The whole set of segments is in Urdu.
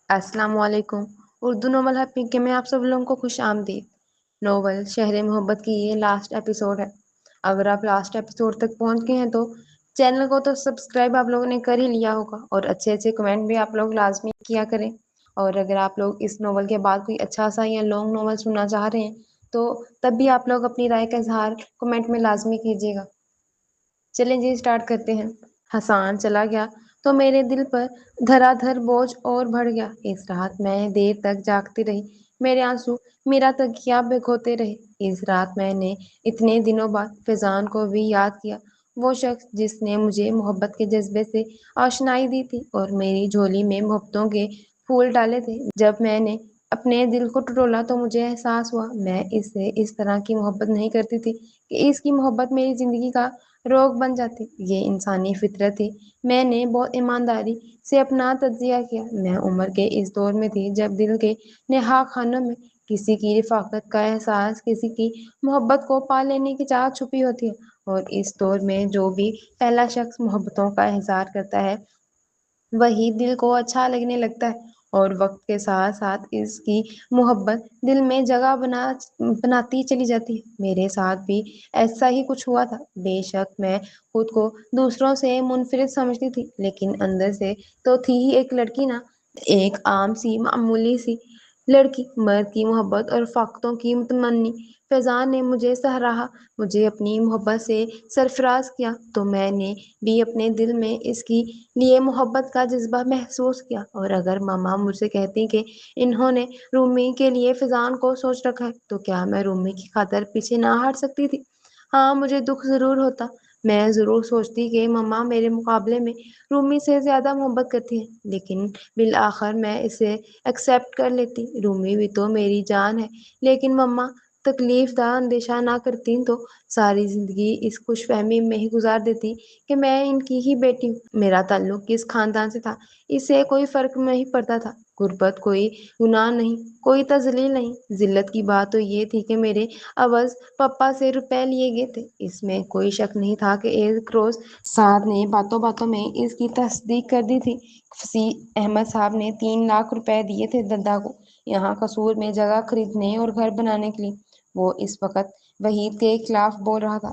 السلام علیکم۔ اردو ناول حقیقی میں آپ سب لوگوں کو خوش آمدید۔ ناول شہر محبت کی یہ لاسٹ ایپیسوڈ ہے۔ اگر آپ لاسٹ ایپیسوڈ تک پہنچ گئے ہیں تو چینل کو تو سبسکرائب آپ لوگوں نے کر ہی لیا ہوگا، اور اچھے اچھے کمنٹ بھی آپ لوگ لازمی کیا کریں۔ اور اگر آپ لوگ اس ناول کے بعد کوئی اچھا سا یا لانگ ناول سننا چاہ رہے ہیں تو تب بھی آپ لوگ اپنی رائے کا اظہار کمنٹ میں لازمی کیجیے گا۔ چلیں جی اسٹارٹ کرتے ہیں۔ حسان چلا گیا تو میرے دل پر دھرا دھر بوجھ اور بڑھ گیا۔ اس رات میں دیر تک جاگتی رہی، میرے آنسو میرا تکیہ بھگوتے رہے۔ اس رات میں نے اتنے دنوں بعد فیضان کو بھی یاد کیا، وہ شخص جس نے مجھے محبت کے جذبے سے آشنائی دی تھی اور میری جھولی میں محبتوں کے پھول ڈالے تھے۔ جب میں نے اپنے دل کو ٹٹولا تو مجھے احساس ہوا میں اس سے اس طرح کی محبت نہیں کرتی تھی کہ اس کی محبت میری زندگی کا روگ بن جاتی۔ یہ انسانی فطرت تھی۔ میں نے بہت ایمانداری سے اپنا تجزیہ کیا۔ میں عمر کے اس دور میں تھی جب دل کے نہا خانوں میں کسی کی رفاقت کا احساس، کسی کی محبت کو پا لینے کی چاہت چھپی ہوتی ہے، اور اس دور میں جو بھی پہلا شخص محبتوں کا اظہار کرتا ہے وہی دل کو اچھا لگنے لگتا ہے، اور وقت کے ساتھ ساتھ اس کی محبت دل میں جگہ بناتی چلی جاتی ہے۔ میرے ساتھ بھی ایسا ہی کچھ ہوا تھا۔ بے شک میں خود کو دوسروں سے منفرد سمجھتی تھی، لیکن اندر سے تو تھی ہی ایک لڑکی نا، ایک عام سی معمولی سی لڑکی، مرد کی محبت اور رفاقتوں کی متمنی۔ فیضان نے مجھے سراہا، مجھے اپنی محبت سے سرفراز کیا تو میں نے بھی اپنے دل میں اس کی لیے محبت کا جذبہ محسوس کیا۔ اور اگر ماما مجھ سے کہتی کہ انہوں نے رومی کے لیے فیضان کو سوچ رکھا ہے تو کیا میں رومی کی خاطر پیچھے نہ ہٹ سکتی تھی؟ ہاں، مجھے دکھ ضرور ہوتا۔ میں ضرور سوچتی کہ ماما میرے مقابلے میں رومی سے زیادہ محبت کرتی ہیں، لیکن بالآخر میں اسے ایکسیپٹ کر لیتی۔ رومی بھی تو میری جان ہے، لیکن ماما تکلیف دہ اندیشہ نہ کرتی تو ساری زندگی اس خوش فہمی میں ہی گزار دیتی کہ میں ان کی ہی بیٹی ہوں۔ میرا تعلق کس خاندان سے تھا اس سے کوئی فرق نہیں پڑتا تھا۔ غربت کوئی گناہ نہیں، کوئی تذلیل نہیں۔ ذلت کی بات تو یہ تھی کہ میرے عوض پپا سے روپے لیے گئے تھے۔ اس میں کوئی شک نہیں تھا کہ ایک روز سعد نے باتوں باتوں میں اس کی تصدیق کر دی تھی۔ فصیح احمد صاحب نے 3 لاکھ روپے دیے تھے دادا کو، یہاں قصور میں جگہ خریدنے اور گھر بنانے کے لیے۔ وہ اس وقت وحید کے خلاف بول رہا تھا۔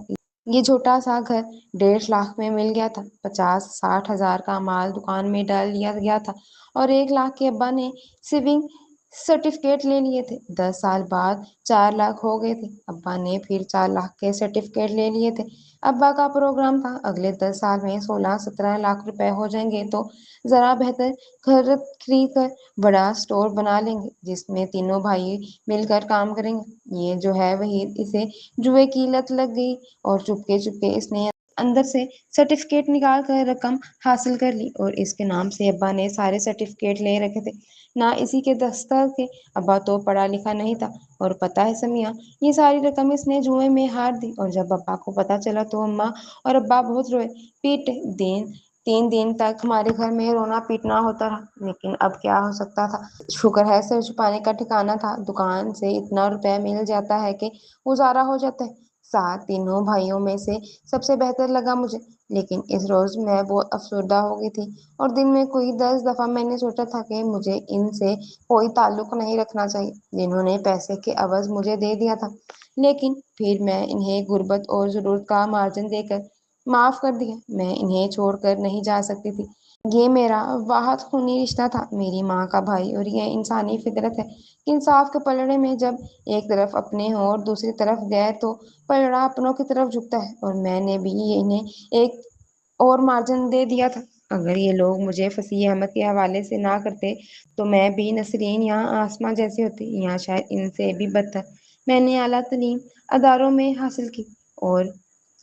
یہ چھوٹا سا گھر 1.5 لاکھ میں مل گیا تھا۔ 50-60 ہزار کا مال دکان میں ڈال لیا گیا تھا، اور 1 لاکھ کے ابا نے سیونگ سرٹیفکیٹ لے لیے تھے۔ 10 سال بعد 4 لاکھ ہو گئے تھے۔ ابا نے پھر 4 لاکھ کے سرٹیفکیٹ لے لیے تھے۔ ابا کا پروگرام تھا اگلے 10 سال میں 16-17 لاکھ روپے ہو جائیں گے تو ذرا بہتر گھر خرید کر بڑا اسٹور بنا لیں گے جس میں تینوں بھائی مل کر کام کریں گے۔ یہ جو ہے وحید، اسے جوئے کی لت لگ گئی، اور چپکے چپکے اس نے اندر سے سرٹیفکیٹ نکال کر رقم حاصل کر لی، اور اس کے نام سے ابا نے سارے سرٹیفکیٹ لے رکھے تھے، نہ اسی کے دستخط کے۔ ابا تو پڑھا لکھا نہیں تھا، اور پتہ ہے سمیہ، یہ ساری رقم اس نے جوئے میں ہار دی، اور جب ابا کو پتہ چلا تو اماں اور ابا بہت روئے پیٹے۔ 3 دن تک ہمارے گھر میں رونا پیٹنا ہوتا رہا، لیکن اب کیا ہو سکتا تھا؟ شکر ہے سر چھپانے کا ٹھکانہ تھا، دکان سے اتنا روپے مل جاتا ہے کہ گزارا ہو جاتا ہے۔ ساتھ تینوں بھائیوں میں سے سب سے بہتر لگا مجھے، لیکن اس روز میں بہت افسردہ ہو گئی تھی، اور دن میں کوئی 10 دفعہ میں نے سوچا تھا کہ مجھے ان سے کوئی تعلق نہیں رکھنا چاہیے جنہوں نے پیسے کے عوض مجھے دے دیا تھا، لیکن پھر میں انہیں غربت اور ضرورت کا مارجن دے کر معاف کر دیا۔ میں انہیں چھوڑ کر نہیں جا سکتی تھی۔ یہ میرا واحد خونی رشتہ تھا، میری ماں کا بھائی، اور یہ انسانی فطرت ہے کہ انصاف کے پلڑے میں جب ایک طرف اپنے ہوں اور دوسری طرف غیر تو پلڑا اپنوں کی طرف جھکتا ہے، اور میں نے بھی انہیں ایک اور مارجن دے دیا تھا۔ اگر یہ لوگ مجھے فصیح احمد کے حوالے سے نہ کرتے تو میں بھی نسرین یا آسماں جیسی ہوتی، یا شاید ان سے بھی بدتر۔ میں نے اعلیٰ تعلیم اداروں میں حاصل کی اور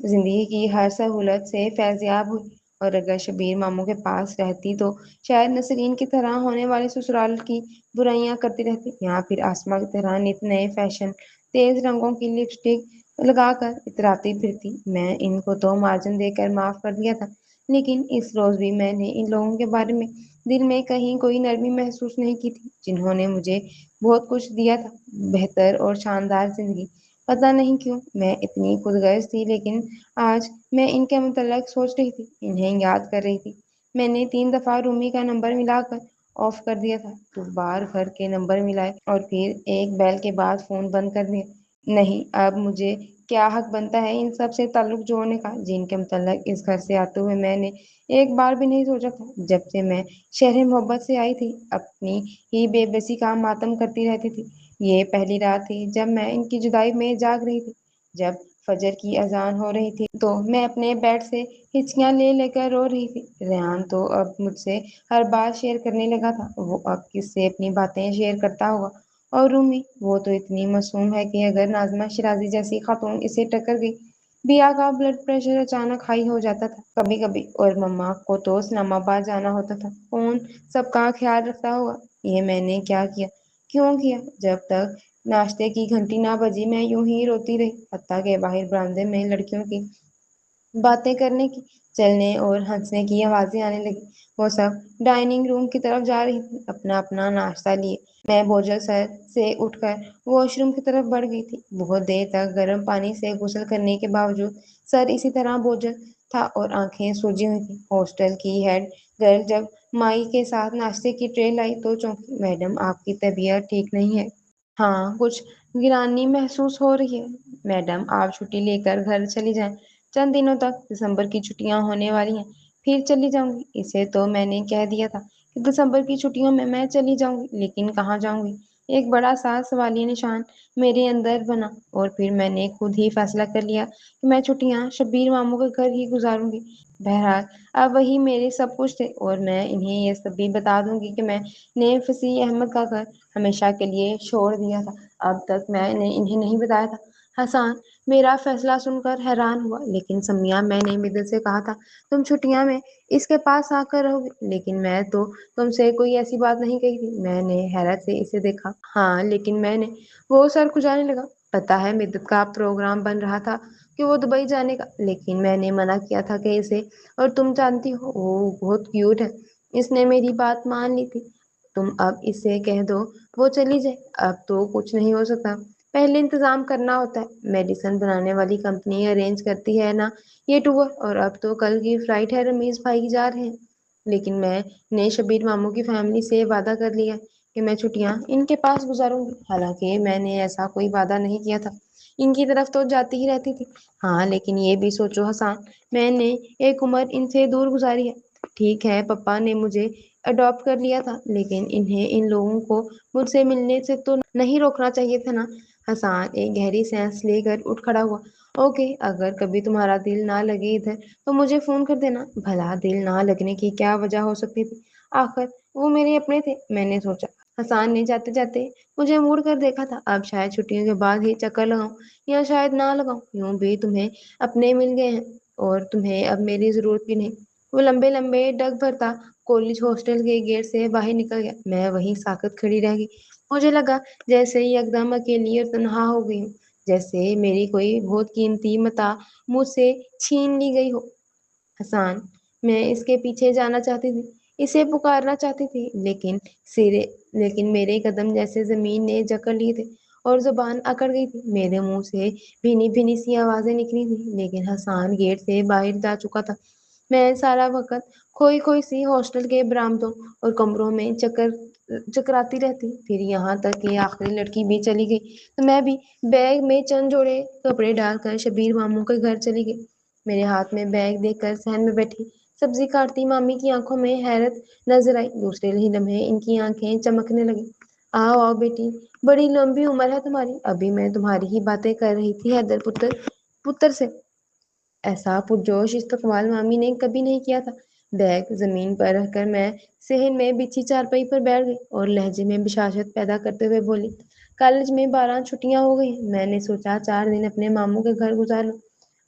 زندگی کی ہر سہولت سے فیضیاب ہوئی، اور اگر شبیر ماموں کے پاس رہتی تو شاید نسرین کی طرح ہونے والے سسرال کی برائیاں کرتی رہتی، یا پھر آسماں کی طرح نت نئے فیشن، تیز رنگوں کی لپسٹک لگا کر اتراتی پھرتی۔ میں ان کو تو مارجن دے کر معاف کر دیا تھا، لیکن اس روز بھی میں نے ان لوگوں کے بارے میں دل میں کہیں کوئی نرمی محسوس نہیں کی تھی جنہوں نے مجھے بہت کچھ دیا تھا، بہتر اور شاندار زندگی۔ پتہ نہیں کیوں میں اتنی خود غرض تھی، لیکن آج میں ان کے متعلق سوچ رہی تھی، انہیں یاد کر رہی تھی۔ میں نے 3 دفعہ رومی کا نمبر ملا کر آف کر دیا تھا تو بار گھر کے نمبر ملائے اور پھر ایک بیل کے بعد فون بند کر دیا۔ نہیں، اب مجھے کیا حق بنتا ہے ان سب سے تعلق جوڑنے کا جن کے متعلق اس گھر سے آتے ہوئے میں نے ایک بار بھی نہیں سوچا تھا۔ جب سے میں شہر محبت سے آئی تھی اپنی ہی بے بسی کا ماتم کرتی رہتی تھی۔ یہ پہلی رات تھی جب میں ان کی جدائی میں جاگ رہی تھی۔ جب فجر کی اذان ہو رہی تھی تو میں اپنے بیڈ سے ہچکیاں لے لے کر رو رہی تھی۔ ریحان تو اب مجھ سے ہر بات شیئر کرنے لگا تھا۔ وہ اب کس سے اپنی باتیں شیئر کرتا ہوگا؟ اور رومی، وہ تو اتنی معصوم ہے کہ اگر ناظمہ شیرازی جیسی خاتون اسے ٹکر گئی، بیا کا بلڈ پریشر اچانک ہائی ہو جاتا تھا کبھی کبھی۔ اور مما کو تو اسلام آباد جانا ہوتا تھا، کون سب کا خیال رکھتا ہوگا؟ یہ میں نے کیا کیا، کیوں کیا؟ جب تک ناشتے کی گھنٹی نہ بجی میں یوں ہی روتی رہی، حتیٰ کہ باہر برآمدے میں لڑکیوں کی باتیں کرنے کی، چلنے اور ہنسنے کی آوازیں آنے لگی۔ وہ سب ڈائننگ روم کی طرف جا رہی تھی اپنا اپنا ناشتہ لیے۔ میں بوجھل سر سے اٹھ کر واش روم کی طرف بڑھ گئی تھی۔ بہت دیر تک گرم پانی سے غسل کرنے کے باوجود سر اسی طرح بوجھل تھا اور آنکھیں سوجی ہوئی تھیں۔ ہاسٹل کی ہیڈ گرل جب مائی کے ساتھ ناشتے کی ٹرے لائی تو چونکی۔ میڈم، آپ کی طبیعت ٹھیک نہیں ہے؟ ہاں، کچھ گرانی محسوس ہو رہی ہے۔ میڈم، آپ چھٹی لے کر گھر چلی جائیں، چند دنوں تک دسمبر کی چھٹیاں ہونے والی ہیں، پھر چلی جاؤں گی۔ اسے تو میں نے کہہ دیا تھا کہ دسمبر کی چھٹیوں میں چلی جاؤں گی، لیکن کہاں جاؤں گی؟ ایک بڑا سا سوالیہ نشان میرے اندر بنا اور پھر میں نے خود ہی فیصلہ کر لیا کہ میں چھٹیاں شبیر ماموں کے گھر ہی گزاروں گی۔ بہرحال اب وہی میرے سب کچھ تھے اور میں انہیں یہ سب بھی بتا دوں گی کہ میں نے فصیح احمد کا گھر ہمیشہ کے لیے چھوڑ دیا تھا۔ اب تک میں نے انہیں نہیں بتایا تھا۔ حسان میرا فیصلہ سن کر حیران ہوا۔ لیکن سمیہ، میں نے بدر سے کہا تھا تم چھٹیاں میں اس کے پاس آ کر رہو گے، لیکن میں تو تم سے کوئی ایسی بات نہیں کہی تھی۔ میں نے حیرت سے اسے دیکھا۔ ہاں، لیکن میں نے… وہ سر کھجانے لگا۔ پتا ہے مدت کا پروگرام بن رہا تھا کہ وہ دبئی جانے کا، لیکن میں نے منع کیا تھا کہ اسے… اور تم جانتی ہو وہ بہت کیوٹ ہے۔ اس نے میری بات مان لی تھی۔ تم اب اسے کہہ دو وہ چلی جائے۔ اب تو کچھ نہیں ہو سکتا، پہلے انتظام کرنا ہوتا ہے۔ میڈیسن بنانے والی کمپنی ارینج کرتی ہے نا یہ ٹور، اور اب تو کل کی فلائٹ ہے، رمیز بھائی جا رہے ہیں۔ لیکن میں نے شبیر ماموں کی فیملی سے وعدہ کر لیا کہ میں چھٹیاں ان کے پاس گزاروں گی۔ حالانکہ میں نے ایسا کوئی وعدہ نہیں کیا تھا، ان کی طرف تو جاتی ہی رہتی تھی۔ ہاں، لیکن یہ بھی سوچو حسان، میں نے ایک عمر ان سے دور گزاری ہے۔ ٹھیک ہے پپا نے مجھے اڈاپٹ کر لیا تھا، لیکن انہیں ان لوگوں کو مجھ سے ملنے سے تو نہیں روکنا چاہیے تھا نا؟ حسان ایک گہری سانس لے کر اٹھ کھڑا ہوا۔ اوکے، اگر کبھی تمہارا دل نہ لگے ادھر تو مجھے فون کر دینا۔ بھلا دل نہ لگنے کی کیا وجہ ہو سکتی تھی؟ آخر وہ میرے اپنے تھے، میں نے سوچا۔ حسان نے جاتے جاتے مجھے موڑ کر دیکھا تھا۔ اب شاید چھٹیوں کے بعد ہی چکر لگاؤں یا شاید نہ لگاؤں، یوں بھی تمہیں اپنے مل گئے ہیں اور تمہیں اب میری ضرورت بھی نہیں۔ وہ لمبے لمبے ڈگ بھرتا کالج ہاسٹل کے گیٹ سے باہر نکل گیا۔ میں وہیں ساکت کھڑی رہ گئی۔ مجھے لگا جیسے یکدم اکیلی اور تنہا ہو گئی ہوں، جیسے میری کوئی بہت قیمتی متاع مجھ سے چھین لی گئی ہو۔ حسان، میں اس کے پیچھے جانا چاہتی تھی، اسے پکارنا چاہتی تھی، لیکن میرے قدم جیسے زمین نے جکڑ لیے تھے اور زبان اکڑ گئی تھی۔ میرے منہ سے بھینی بھینی سی آوازیں نکلی تھی، لیکن حسان گیٹ سے باہر جا چکا تھا۔ میں سارا وقت کھوئی کھوئی سی ہاسٹل کے برآمدوں اور کمروں میں چکراتی رہتی، پھر یہاں تک کہ آخری لڑکی بھی چلی گئی تو میں بھی بیگ میں چند جوڑے کپڑے ڈال کر شبیر ماموں کے گھر چلی گئی۔ میرے ہاتھ میں بیگ دیکھ کر صحن میں بیٹھی سبزی کاٹتی مامی کی آنکھوں میں حیرت نظر آئی۔ دوسرے ہی لمحے ان کی آنکھیں چمکنے لگی۔ آؤ آؤ بیٹی، بڑی لمبی عمر ہے تمہاری۔ ابھی میں تمہاری ہی باتیں کر رہی تھی حیدر پتر سے۔ ایسا پرجوش استقبال مامی نے کبھی نہیں کیا تھا۔ بیگ زمین پر رکھ کر میں صحن میں بچھی چارپائی پر بیٹھ گئی اور لہجے میں بشاشت پیدا کرتے ہوئے بولی، کالج میں 12 چھٹیاں ہو گئی، میں نے سوچا 4 دن اپنے ماموں کے گھر گزار لوں۔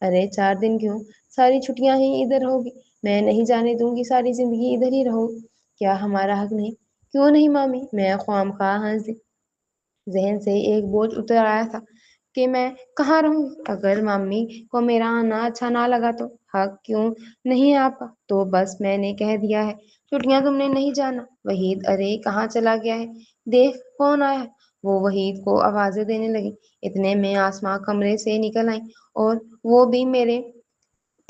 ارے 4 دن کیوں، ساری چھٹیاں ہی ادھر ہوگی، میں نہیں جانے دوں گی ساری زندگی ادھر ہی رہو۔ کیا ہمارا حق نہیں؟ کیوں نہیں مامی؟ میں خواہ ہنس دی۔ ذہن سے ایک بوجھ اتر آیا تھا کہ میں کہاں رہوں گی اگر مامی کو میرا آنا اچھا نہ لگا تو؟ حق کیوں نہیں ہے آپ کا؟ تو بس میں نے کہہ دیا ہے چھٹیاں تم نے نہیں جانا۔ وحید، ارے کہاں چلا گیا ہے؟ دیکھ کون آیا ہے۔ وہ وحید کو آوازیں دینے لگی۔ اتنے میں آسماں کمرے سے نکل آئی اور وہ بھی میرے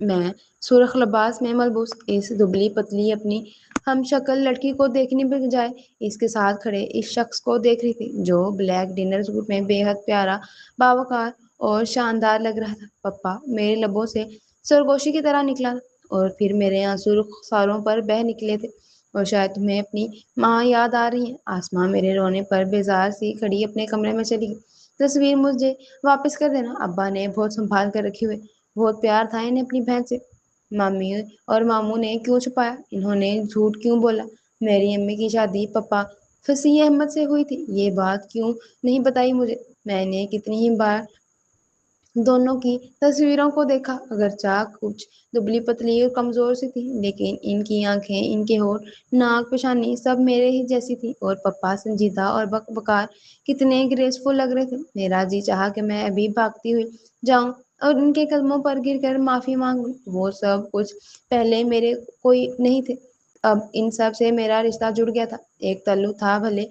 میں سرخ لباس میں ملبوس اس دبلی پتلی اپنی ہم شکل لڑکی کو دیکھنے کے بجائے اس کے ساتھ کھڑے اس شخص کو دیکھ رہی تھی جو بلیک ڈنر سوٹ میں بے حد پیارا، باوقار اور شاندار لگ رہا تھا۔ پپا میرے لبوں سے سرگوشی کی طرح نکلا تھا اور پھر میرے آنسو رخساروں پر بہہ نکلے تھے۔ اور شاید تمہیں اپنی ماں یاد آ رہی ہے۔ آسماں میرے رونے پر بیزار سی کھڑی اپنے کمرے میں چلی گئی۔ تصویر مجھے واپس کر دینا، ابا نے بہت سنبھال کر رکھی ہوئی، بہت پیار تھا انہیں اپنی بہن سے۔ مامی اور ماموں نے کیوں چھپایا؟ انہوں نے جھوٹ کیوں بولا؟ میری امی کی شادی پپا فصیح احمد سے ہوئی تھی، یہ بات کیوں نہیں بتائی مجھے؟ میں نے کتنی ہی بار دونوں کی تصویروں کو دیکھا، اگرچہ کچھ دبلی پتلی اور کمزور سی تھی، لیکن ان کی آنکھیں، ان کے ہونٹ، ناک، پیشانی سب میرے ہی جیسی تھی۔ اور پپا سنجیدہ اور بکار کتنے گریسفل لگ رہے تھے۔ میرا جی چاہا کہ میں ابھی بھاگتی ہوئی جاؤں اور ان کے قدموں پر گر کر معافی مانگوں۔ وہ سب کچھ پہلے میرے کوئی نہیں تھے، اب ان سب سے میرا رشتہ جڑ گیا تھا۔ ایک تعلق تھا بھلے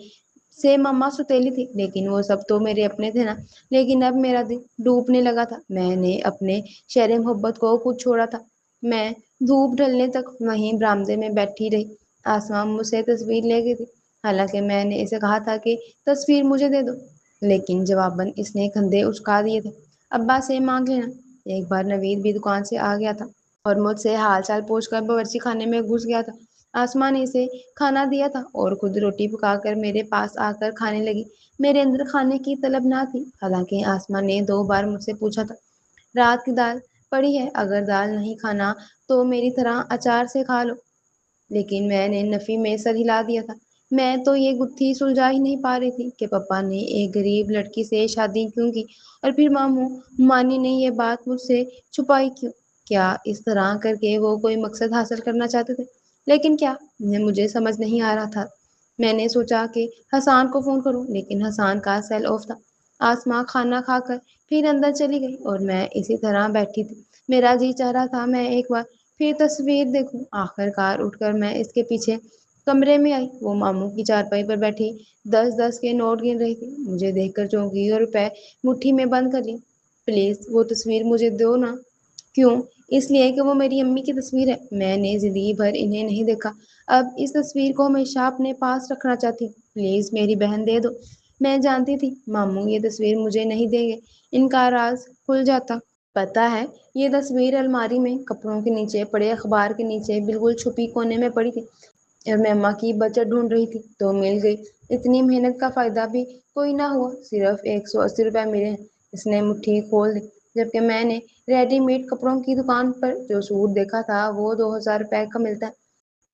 سے مما ستیلی تھی، لیکن وہ سب تو میرے اپنے تھے نا۔ لیکن اب میرا دل ڈوبنے لگا تھا۔ میں نے اپنے شہر محبت کو خود چھوڑا تھا۔ میں دھوپ ڈھلنے تک وہیں برآمدے میں بیٹھی رہی۔ آسماں مجھ سے تصویر لے گئی تھی، حالانکہ میں نے اسے کہا تھا کہ تصویر مجھے دے دو، لیکن جواباً اس نے کندھے اچکا دیے تھے۔ ابا سے مانگ لینا۔ ایک بار نوید بھی دکان سے آ گیا تھا اور مجھ سے حال چال پوچھ کر باورچی خانے میں گھس گیا تھا۔ آسماں نے اسے کھانا دیا تھا اور خود روٹی پکا کر میرے پاس آ کر کھانے لگی۔ میرے اندر کھانے کی طلب نہ تھی، حالانکہ آسماں نے 2 بار مجھ سے پوچھا تھا، رات کی دال پڑی ہے؟ اگر دال نہیں کھانا تو میری طرح اچار سے کھا لو۔ لیکن میں نے نفی میں سر ہلا دیا تھا۔ میں تو یہ گتھی سلجھا ہی نہیں پا رہی تھی کہ پپا نے ایک غریب لڑکی سے شادی کیوں کی، اور پھر ماموں مانی نے یہ بات مجھ سے چھپائی کیوں؟ کیا اس طرح کر کے وہ کوئی مقصد حاصل کرنا چاہتے تھے؟ لیکن کیا؟ مجھے سمجھ نہیں آ رہا تھا۔ میں نے سوچا کہ حسان کو فون کروں، لیکن حسان کا سیل آف تھا۔ آسماں کھانا کھا کر پھر اندر چلی گئی اور میں اسی طرح بیٹھی تھی۔ میرا جی چاہ رہا تھا میں ایک بار پھر تصویر دیکھوں۔ آخر کار اٹھ کر میں اس کے پیچھے کمرے میں آئی۔ وہ ماموں کی چارپائی پر بیٹھی 10 10 کے نوٹ گن رہی تھی۔ مجھے دیکھ کر چونکی اور روپے مٹھی میں بند کر لی۔ پلیز وہ تصویر مجھے دو نا۔ کیوں؟ اس لیے کہ وہ میری امی کی تصویر ہے۔ میں نے زندگی بھر انہیں نہیں دیکھا، اب اس تصویر کو ہمیشہ اپنے پاس رکھنا چاہتی ہوں۔ پلیز میری بہن دے دو۔ میں جانتی تھی ماموں یہ تصویر مجھے نہیں دیں گے، ان کا راز کھل جاتا۔ پتا ہے یہ تصویر الماری میں کپڑوں کے نیچے پڑے اخبار کے نیچے بالکل چھپی کونے میں پڑی تھی، اور میں اماں کی بچت ڈھونڈ رہی تھی تو مل گئی۔ اتنی محنت کا فائدہ بھی کوئی نہ ہوا، صرف 180 روپے ملے ہیں۔ اس نے مٹھی کھول دی، جبکہ میں نے ریڈی میڈ کپڑوں کی دکان پر جو سوٹ دیکھا تھا وہ 2000 روپے کا ملتا ہے۔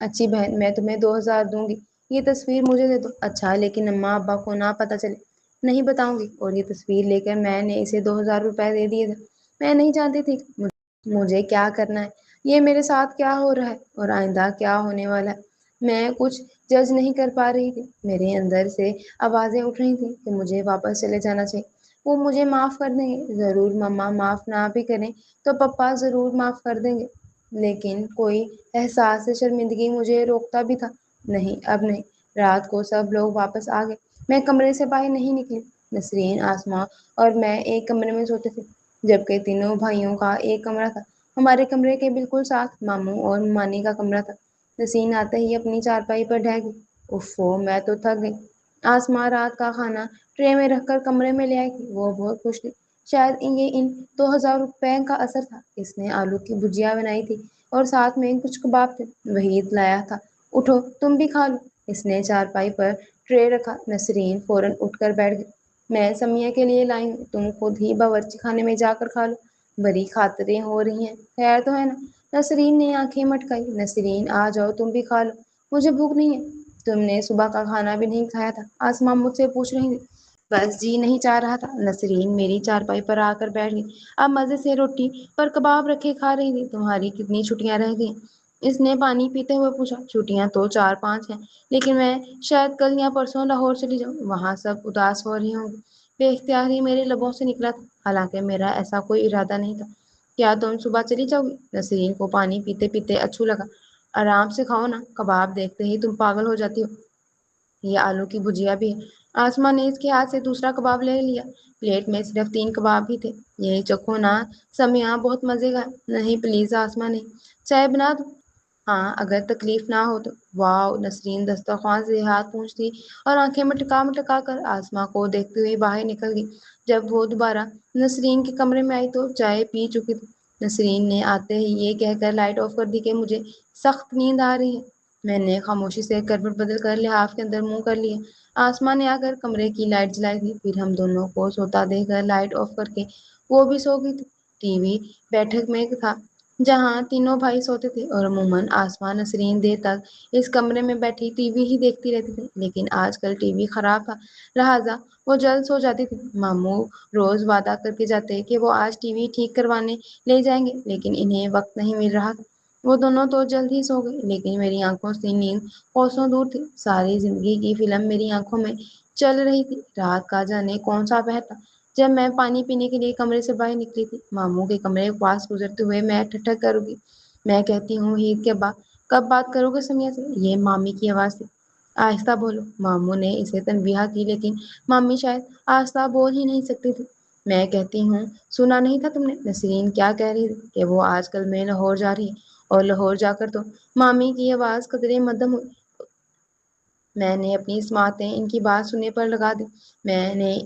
اچھی بہن، میں تمہیں 2000 دوں گی، یہ تصویر مجھے دے دو۔ اچھا لیکن اماں ابا کو نہ پتہ چلے۔ نہیں بتاؤں گی۔ اور یہ تصویر لے کر میں نے اسے 2000 روپے دے دیے تھے۔ میں نہیں جانتی تھی مجھے کیا کرنا ہے، یہ میرے ساتھ کیا ہو رہا ہے اور آئندہ کیا ہونے والا ہے۔ میں کچھ جج نہیں کر پا رہی تھی۔ میرے اندر سے آوازیں اٹھ رہی تھیں کہ مجھے واپس چلے جانا چاہیے، وہ مجھے معاف کر دیں گے ضرور، مما معاف نہ بھی کریں تو پپا ضرور معاف کر دیں گے۔ لیکن کوئی احساس شرمندگی مجھے روکتا بھی تھا۔ نہیں، اب نہیں۔ رات کو سب لوگ واپس آ گئے، میں کمرے سے باہر نہیں نکلی۔ نسرین، آسماں اور میں ایک کمرے میں سوتے تھے، جبکہ تینوں بھائیوں کا ایک کمرہ تھا۔ ہمارے کمرے کے بالکل ساتھ ماموں اور مانی کا کمرہ تھا۔ نسرین آتے ہی اپنی چارپائی پر ڈھہ گئی۔ اوفو، میں تو تھک گئی۔ آسماں رات کا کھانا ٹرے میں رکھ کر کمرے میں لے آئی تھی، وہ بہت خوش تھی۔ شاید یہ ان 2000 روپے کا اثر تھا۔ اس نے آلو کی بھجیا بنائی تھی اور ساتھ میں کچھ کباب تھے، وحید لایا تھا۔ اٹھو تم بھی کھا لو۔ اس نے چارپائی پر ٹرے رکھا۔ نسرین فوراً اٹھ کر بیٹھ گئی۔ میں سمیہ کے لیے لائی ہوں، تم خود ہی باورچی خانے میں جا کر کھا لو، بڑی خاطریں ہو رہی ہیں، خیر تو ہے نا؟ نسرین نے آنکھیں مٹکائی۔ نسرین آ جاؤ، تم بھی کھا لو، مجھے بھوک نہیں ہے۔ تم نے صبح کا کھانا بھی نہیں کھایا تھا؟ آسماں مجھ سے پوچھ رہی تھی۔ بس جی نہیں چاہ رہا تھا۔ نسرین میری چارپائی پر آ کر بیٹھ گئی، اب مزے سے روٹی پر کباب رکھے کھا رہی تھی۔ تمہاری کتنی چھٹیاں رہ گئی؟ اس نے پانی پیتے ہوئے پوچھا۔ چھٹیاں تو 4 5 ہیں، لیکن میں شاید کل یا پرسوں لاہور چلی جاؤں، وہاں سب اداس ہو رہے ہوں گے۔ بے اختیار ہی میرے لبوں سے نکلا تھا، حالانکہ میرا ایسا کوئی ارادہ نہیں تھا۔ کیا تم صبح چلی جاؤ گی؟ نسرین کو پانی پیتے پیتے اچھو لگا۔ آرام سے کھاؤ نا، کباب دیکھتے ہی تم پاگل ہو جاتی ہو۔ یہ آلو کی بھجیا بھی ہے۔ آسما نے اس کے ہاتھ سے دوسرا کباب لے لیا۔ پلیٹ میں صرف 3 کباب ہی تھے۔ یہ چکھو نا، سمیہ بہت مزے کا ہے۔ نہیں پلیز آسما نے، چائے بنا دو؟ ہاں اگر تکلیف نہ ہو تو۔ واو، نسرین دسترخوان سے ہاتھ پوچھتی اور آنکھیں مٹکا کر آسما کو دیکھتے ہوئے باہر نکل گئی۔ جب وہ دوبارہ نسرین کے کمرے میں آئی تو چائے پی چکی تھی۔ نسرین نے آتے ہی یہ کہہ کر لائٹ آف کر دی کہ مجھے سخت نیند آ رہی ہے۔ میں نے خاموشی سے کروٹ بدل کر لحاف کے اندر منہ کر لیا۔ آسما نے آ کر کمرے کی لائٹ جلائی تھی، پھر ہم دونوں کو سوتا دیکھ کر لائٹ آف کر کے وہ بھی سو گئی تھی۔ ٹی وی بیٹھک میں تھا جہاں تینوں بھائی سوتے تھے اور عموماً آسما نسرین دیر تک اس کمرے میں بیٹھی ٹی وی ہی دیکھتی رہتی تھی، لیکن آج کل ٹی وی خراب تھا، لہٰذا وہ جلد سو جاتی تھی۔ ماموں روز وعدہ کر کے جاتے کہ وہ آج ٹی وی ٹھیک کروانے لے جائیں گے، لیکن انہیں وقت نہیں مل رہا تھا۔ وہ دونوں تو جلد ہی سو گئے، لیکن میری آنکھوں سے نیند کوسوں دور تھی۔ ساری زندگی کی فلم میری آنکھوں میں چل رہی تھی۔ رات کا جانے کون سا پہر تھا جب میں پانی پینے کے لیے کمرے سے باہر نکلی تھی۔ ماموں کے کمرے کے پاس گزرتے ہوئے میں ٹھٹک کر رکی۔ میں کہتی ہوں عید کے بعد کب بات کرو گے سمیہ سے؟ یہ مامی کی آواز تھی۔ آہستہ بولو۔ ماموں نے اسے تنبیہ کی، لیکن مامی شاید آہستہ بول ہی نہیں سکتی تھی۔ میں کہتی ہوں سنا نہیں تھا تم نے نسرین کیا کہہ رہی تھی کہ وہ آج کل میں لاہور جا رہی ہے، اور لاہور جا کر تو مامی کی آواز قدرے مدھم ہوئی۔ میں نے اپنی سماعتیں ان کی بات سننے پر لگا دی۔ میں نے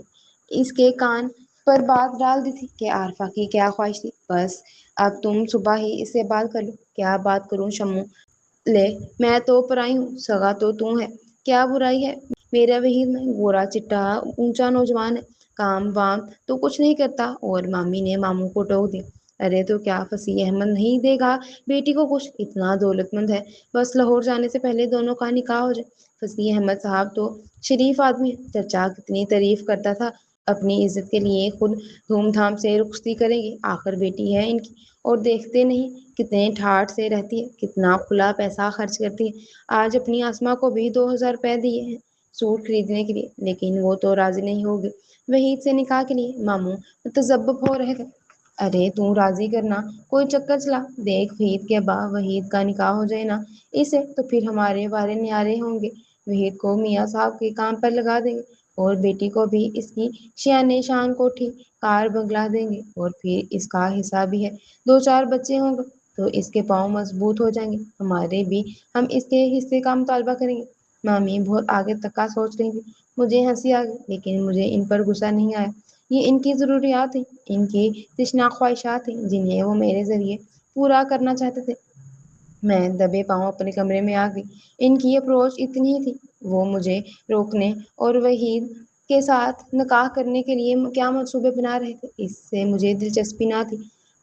اس کے کان پر بات ڈال دی تھی کہ عارفہ کی کیا خواہش تھی۔ بس اب تم صبح ہی اس سے بات کر لو۔ کیا بات کروں شمو؟ لے، میں تو پرائی ہوں، سگا تو ہے، کیا برائی ہے؟ میرا وحید میں گورا چٹا اونچا نوجوان ہے، کام وام تو کچھ نہیں کرتا۔ اور مامی نے ماموں کو ٹوک دیا۔ ارے تو کیا فصیح احمد نہیں دے گا بیٹی کو کچھ؟ اتنا دولت مند ہے، بس لاہور جانے سے پہلے دونوں کا نکاح ہو جائے۔ فصیح احمد صاحب تو شریف آدمی ہے، چچا کتنی تعریف کرتا تھا، اپنی عزت کے لیے خود دھوم دھام سے رخصتی کریں گے، آخر بیٹی ہے ان کی۔ اور دیکھتے نہیں کتنے ٹھاٹ سے رہتی ہے، کتنا کھلا پیسہ خرچ کرتی ہے۔ آج اپنی آسما کو بھی 2000 روپے دیے ہیں سوٹ خریدنے کے لیے، لیکن وہ تو راضی نہیں ہوگی وحید سے نکاح کے لیے۔ ماموں متذبذب ہو رہے تھے۔ ارے تو راضی کرنا کوئی چکر چلا، دیکھ وحید کے ابا، وحید کا نکاح ہو جائے نا اسے تو پھر ہمارے بارے نیارے ہوں گے، وحید کو میاں صاحب کے کام پر لگا دیں گے، اور بیٹی کو بھی اس کی شان کوٹھی کار بنگلہ دیں گے، اور پھر اس کا حصہ بھی ہے، 2 4 بچے ہوں گے تو اس کے پاؤں مضبوط ہو جائیں گے، ہمارے بھی، ہم اس کے حصے کا مطالبہ کریں گے۔ مامی بہت آگے تک کا سوچ رہی تھی۔ مجھے ہنسی آ گئی، لیکن مجھے ان پر غصہ نہیں آیا۔ یہ ان کی ضروریات تھیں، ان کی تشنہ خواہشات تھیں جنہیں وہ میرے ذریعے پورا کرنا چاہتے تھے۔ میں دبے پاؤں اپنے کمرے میں آ گئی۔ ان کی اپروچ اتنی ہی تھی، وہ مجھے روکنے اور وحید کے ساتھ نکاح کرنے کے لیے کیا منصوبے بنا رہے تھے، اس سے مجھے دلچسپی نہ تھی۔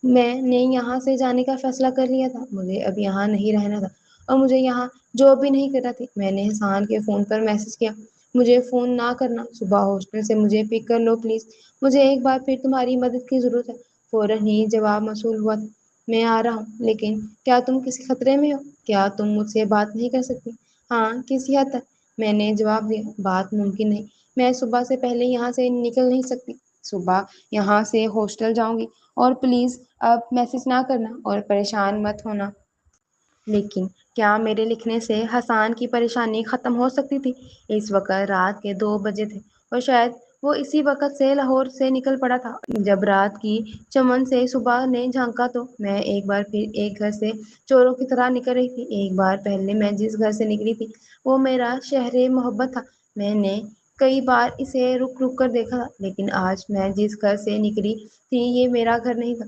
میں نے یہاں سے جانے کا فیصلہ کر لیا تھا، مجھے اب یہاں نہیں رہنا تھا، اور مجھے یہاں جاب بھی نہیں کرنا تھی۔ میں نے حسان کے فون پر میسج کیا، مجھے فون نہ کرنا، صبح ہاسٹل سے مجھے پک کر لو پلیز، مجھے ایک بار پھر تمہاری مدد کی ضرورت ہے۔ فوراً ہی جواب موصول ہوا تھا، میں آ رہا ہوں، لیکن کیا تم کسی خطرے میں ہو؟ کیا تم مجھ سے بات نہیں کر سکتی؟ ہاں کسی حد تک، میں نے جواب دیا، بات ممکن نہیں، میں صبح سے پہلے یہاں سے نکل نہیں سکتی، صبح یہاں سے ہاسٹل جاؤں گی، اور پلیز اب میسج نہ کرنا اور پریشان مت ہونا۔ لیکن کیا میرے لکھنے سے حسان کی پریشانی ختم ہو سکتی تھی؟ اس وقت رات کے 2 بجے تھے، اور شاید وہ اسی وقت سے لاہور سے نکل پڑا تھا۔ جب رات کی چمن سے صبح نے جھانکا تو میں ایک بار پھر ایک گھر سے چوروں کی طرح نکل رہی تھی۔ ایک بار پہلے میں جس گھر سے نکلی تھی وہ میرا شہر محبت تھا، میں نے کئی بار اسے رک رک کر دیکھا تھا، لیکن آج میں جس گھر سے نکلی تھی یہ میرا گھر نہیں تھا۔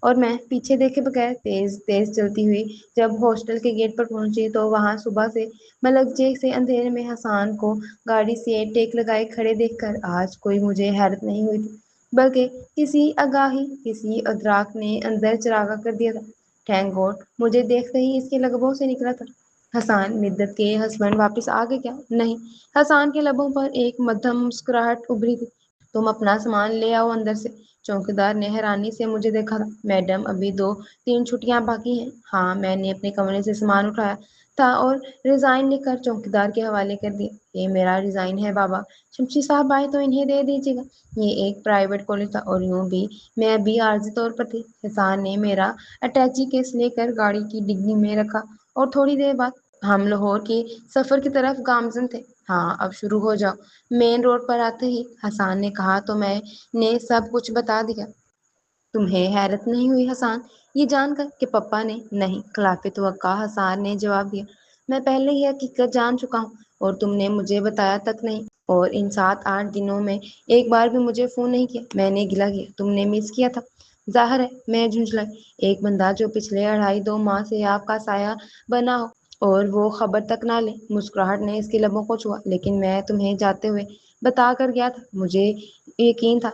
اور میں پیچھے دیکھے بغیر تیز تیز چلتی ہوئی جب ہاسٹل کے گیٹ پر پہنچی تو وہاں صبح سے ملکجے سے اندھیرے میں حسان کو گاڑی سے ٹیک لگائے کھڑے دیکھ کر آج کوئی مجھے حیرت نہیں ہوئی تھی، بلکہ کسی آگاہی، کسی ادراک نے اندر چراغاں کر دیا تھا۔ تھینک گاڈ، مجھے دیکھتے ہی اس کے لبوں سے نکلا تھا، حسان مدت کے ہسبینڈ واپس آ گئے کیا؟ نہیں، حسان کے لبوں پر ایک مدھم مسکراہٹ ابھری تھی۔ تم اپنا سامان لے آؤ اندر سے۔ چوکیدار نے حیرانی سے مجھے دیکھا تھا۔ میڈم ابھی 2 3 چھٹیاں باقی ہیں۔ ہاں، میں نے اپنے کمرے سے سامان اٹھایا تھا اور ریزائن لکھ کر چوکیدار کے حوالے کر دیا۔ یہ میرا ریزائن ہے بابا، شمشی صاحب آئے تو انہیں دے دیجیے گا۔ یہ ایک پرائیویٹ کالج تھا اور یوں بھی میں ابھی عارضی طور پر تھی۔ حسان نے میرا اٹیچی کیس لے کر گاڑی کی ڈگی میں رکھا اور تھوڑی دیر بعد ہم لاہور کے سفر کی طرف گامزن تھے۔ ہاں اب شروع ہو جاؤ۔ مین روڈ پر آتے ہی حسان نے کہا تو میں نے سب کچھ بتا دیا۔ تمہیں حیرت نہیں ہوئی حسان یہ جان کر کہ پپا نے؟ نہیں، خلاف توقع حسان نے جواب دیا۔ میں پہلے ہی حقیقت جان چکا ہوں اور تم نے مجھے بتایا تک نہیں۔ اور ان 7-8 دنوں میں ایک بار بھی مجھے فون نہیں کیا۔ میں نے گلا کیا، تم نے مس کیا تھا۔ ظاہر ہے میں جھنجھلائی۔ ایک بندہ جو پچھلے 2.5 ماہ سے آپ کا سایہ بنا ہو اور وہ خبر تک نہ لے۔ مسکراہٹ نے اس کے لبوں کو چھوا۔ لیکن میں تمہیں جاتے ہوئے بتا کر گیا تھا، یقین تھا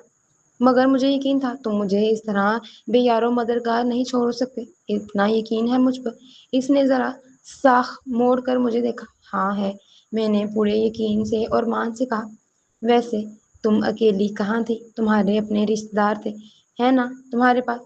مگر مجھے یقین تھا تم مجھے اس طرح بے یار و مددگار نہیں چھوڑ سکتے۔ اتنا یقین ہے مجھ پر؟ اس نے ذرا ساخ موڑ کر مجھے دیکھا۔ ہاں ہے، میں نے پورے یقین سے اور مان سے کہا۔ ویسے تم اکیلی کہاں تھی؟ تمہارے اپنے رشتے دار تھے، ہے نا تمہارے پاس؟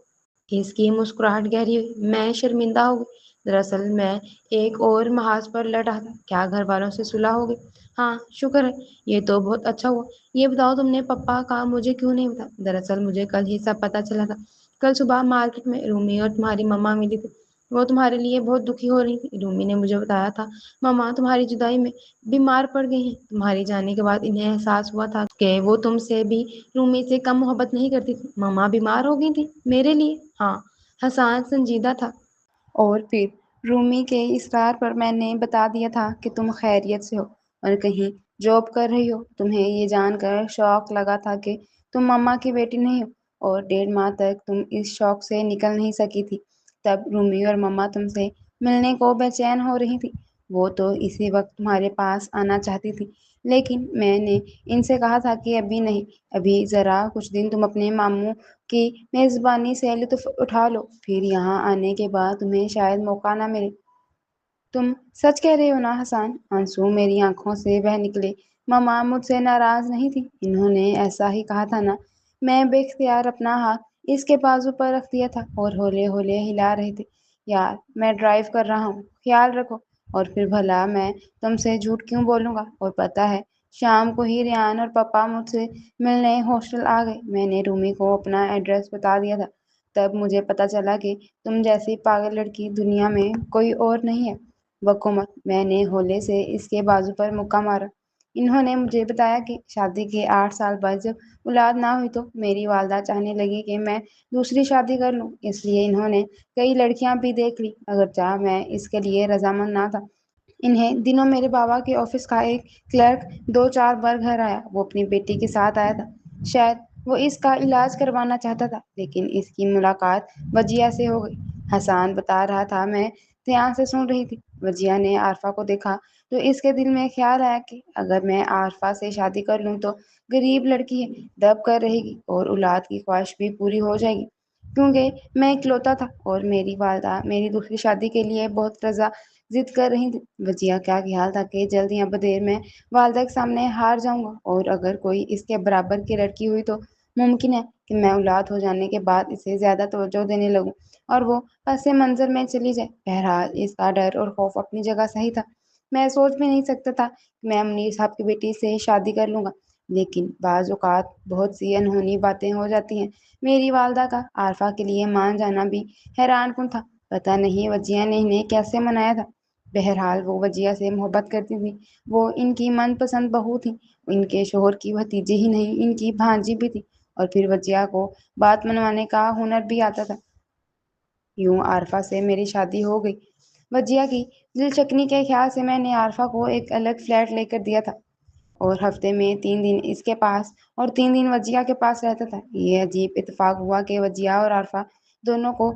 اس کی مسکراہٹ گہری ہوئی۔ میں شرمندہ ہو گئی۔ دراصل میں ایک اور محاذ پر لڑ رہا تھا۔ کیا گھر والوں سے صلح ہو گئی؟ ہاں شکر ہے، یہ تو بہت اچھا ہوا۔ یہ بتاؤ تم نے پپا کا مجھے کیوں نہیں بتایا؟ دراصل مجھے کل ہی سب پتا چلا تھا۔ کل صبح مارکیٹ میں رومی اور تمہاری مما ملی تھی۔ وہ تمہارے لیے بہت دکھی ہو رہی تھی۔ رومی نے مجھے بتایا تھا مما تمہاری جدائی میں بیمار پڑ گئی ہیں۔ تمہاری جانے کے بعد انہیں احساس ہوا تھا کہ وہ تم سے بھی رومی سے کم محبت نہیں کرتی تھی۔ مما بیمار ہو گئی تھی میرے لیے؟ ہاں۔ حسان سنجیدہ تھا۔ اور پھر رومی کے اصرار پر میں نے بتا دیا تھا کہ تم خیریت سے ہو اور کہیں جاب کر رہی ہو۔ تمہیں یہ جان کر شوق لگا تھا کہ تم مما کی بیٹی نہیں ہو اور 1.5 ماہ تک تم اس شوق سے نکل نہیں سکی تھی۔ تب رومی اور مما تم سے ملنے کو بے چین ہو رہی تھی۔ وہ تو اسی وقت تمہارے پاس آنا چاہتی تھی، لیکن میں نے ان سے کہا تھا کہ ابھی نہیں، ابھی ذرا کچھ دن تم اپنے ماموں کی میزبانی سے لطف اٹھا لو، پھر یہاں آنے کے بعد تمہیں شاید موقع نہ ملے۔ تم سچ کہہ رہے ہو نا حسان؟ آنسو میری آنکھوں سے بہہ نکلے۔ مما مجھ سے ناراض نہیں تھی، انہوں نے ایسا ہی کہا تھا نا۔ میں بے اختیار اپنا ہاتھ اس کے بازو پر رکھ دیا تھا اور ہولے ہولے ہلا رہے تھے۔ یار میں ڈرائیو کر رہا ہوں، خیال رکھو۔ اور پھر بھلا میں تم سے جھوٹ کیوں بولوں گا؟ اور پتہ ہے شام کو ہی ریان اور پپا مجھ سے ملنے ہاسٹل آ گئے۔ میں نے رومی کو اپنا ایڈریس بتا دیا تھا۔ تب مجھے پتا چلا کہ تم جیسی پاگل لڑکی دنیا میں کوئی اور نہیں ہے۔ بکو مت، میں نے ہولے سے اس کے بازو پر مکہ مارا۔ انہوں نے مجھے بتایا کہ شادی کے 8 سال بعد جب اولاد نہ ہوئی تو میری والدہ چاہنے لگی کہ میں دوسری شادی کر لوں، اس لیے انہوں نے کئی لڑکیاں بھی دیکھ لی، اگرچہ میں اس کے لیے رضامند نہ تھا۔ انہیں دنوں میرے بابا کے آفس کا ایک کلرک 2-4 بار گھر آیا۔ وہ اپنی بیٹی کے ساتھ آیا تھا۔ شاید وہ اس کا علاج کروانا چاہتا تھا، لیکن اس کی ملاقات وجیہہ سے ہو گئی۔ حسان بتا رہا تھا، میں دھیان سے سن رہی تھی۔ وجیہہ نے عارفہ کو دیکھا تو اس کے دل میں خیال آیا کہ اگر میں عارفہ سے شادی کر لوں تو غریب لڑکی ہے، دب کر رہے گی اور اولاد کی خواہش بھی پوری ہو جائے گی، کیونکہ میں اکلوتا تھا اور میری والدہ میری دوسری شادی کے لیے بہت رضا ضد کر رہی تھی۔ وجیہہ کا خیال تھا کہ جلد یا بدیر میں والدہ کے سامنے ہار جاؤں گا اور اگر کوئی اس کے برابر کی لڑکی ہوئی تو ممکن ہے کہ میں اولاد ہو جانے کے بعد اسے زیادہ توجہ دینے لگوں اور وہ پس منظر میں چلی جائے۔ بہرحال اس کا ڈر اور خوف اپنی جگہ صحیح تھا۔ میں سوچ بھی نہیں سکتا تھا کہ میں منیر صاحب کی بیٹی سے شادی کر لوں گا، لیکن بعض اوقات بہت سی انہونی باتیں ہو جاتی ہیں۔ میری والدہ کا عارفہ کے لیے مان جانا بھی حیران کن تھا۔ پتہ نہیں وجیہہ نے انہیں کیسے منایا تھا۔ بہرحال وہ وجیہہ سے محبت کرتی تھی، وہ ان کی من پسند بہو تھی، ان کے شوہر کی بھتیجی ہی نہیں ان کی بھانجی بھی تھی، اور پھر وجیہہ کو بات منوانے کا ہنر بھی آتا تھا۔ یوں عارفہ سے میری شادی ہو گئی۔ وجیہہ کی دل چکنی کے خیال سے میں نے عارفہ کو ایک الگ فلیٹ لے کر دیا تھا اور ہفتے میں 3 دن اس کے پاس اور 3 دن وجیہہ کے پاس رہتا تھا۔ یہ عجیب اتفاق ہوا کہ وجیہہ اور عارفہ دونوں کو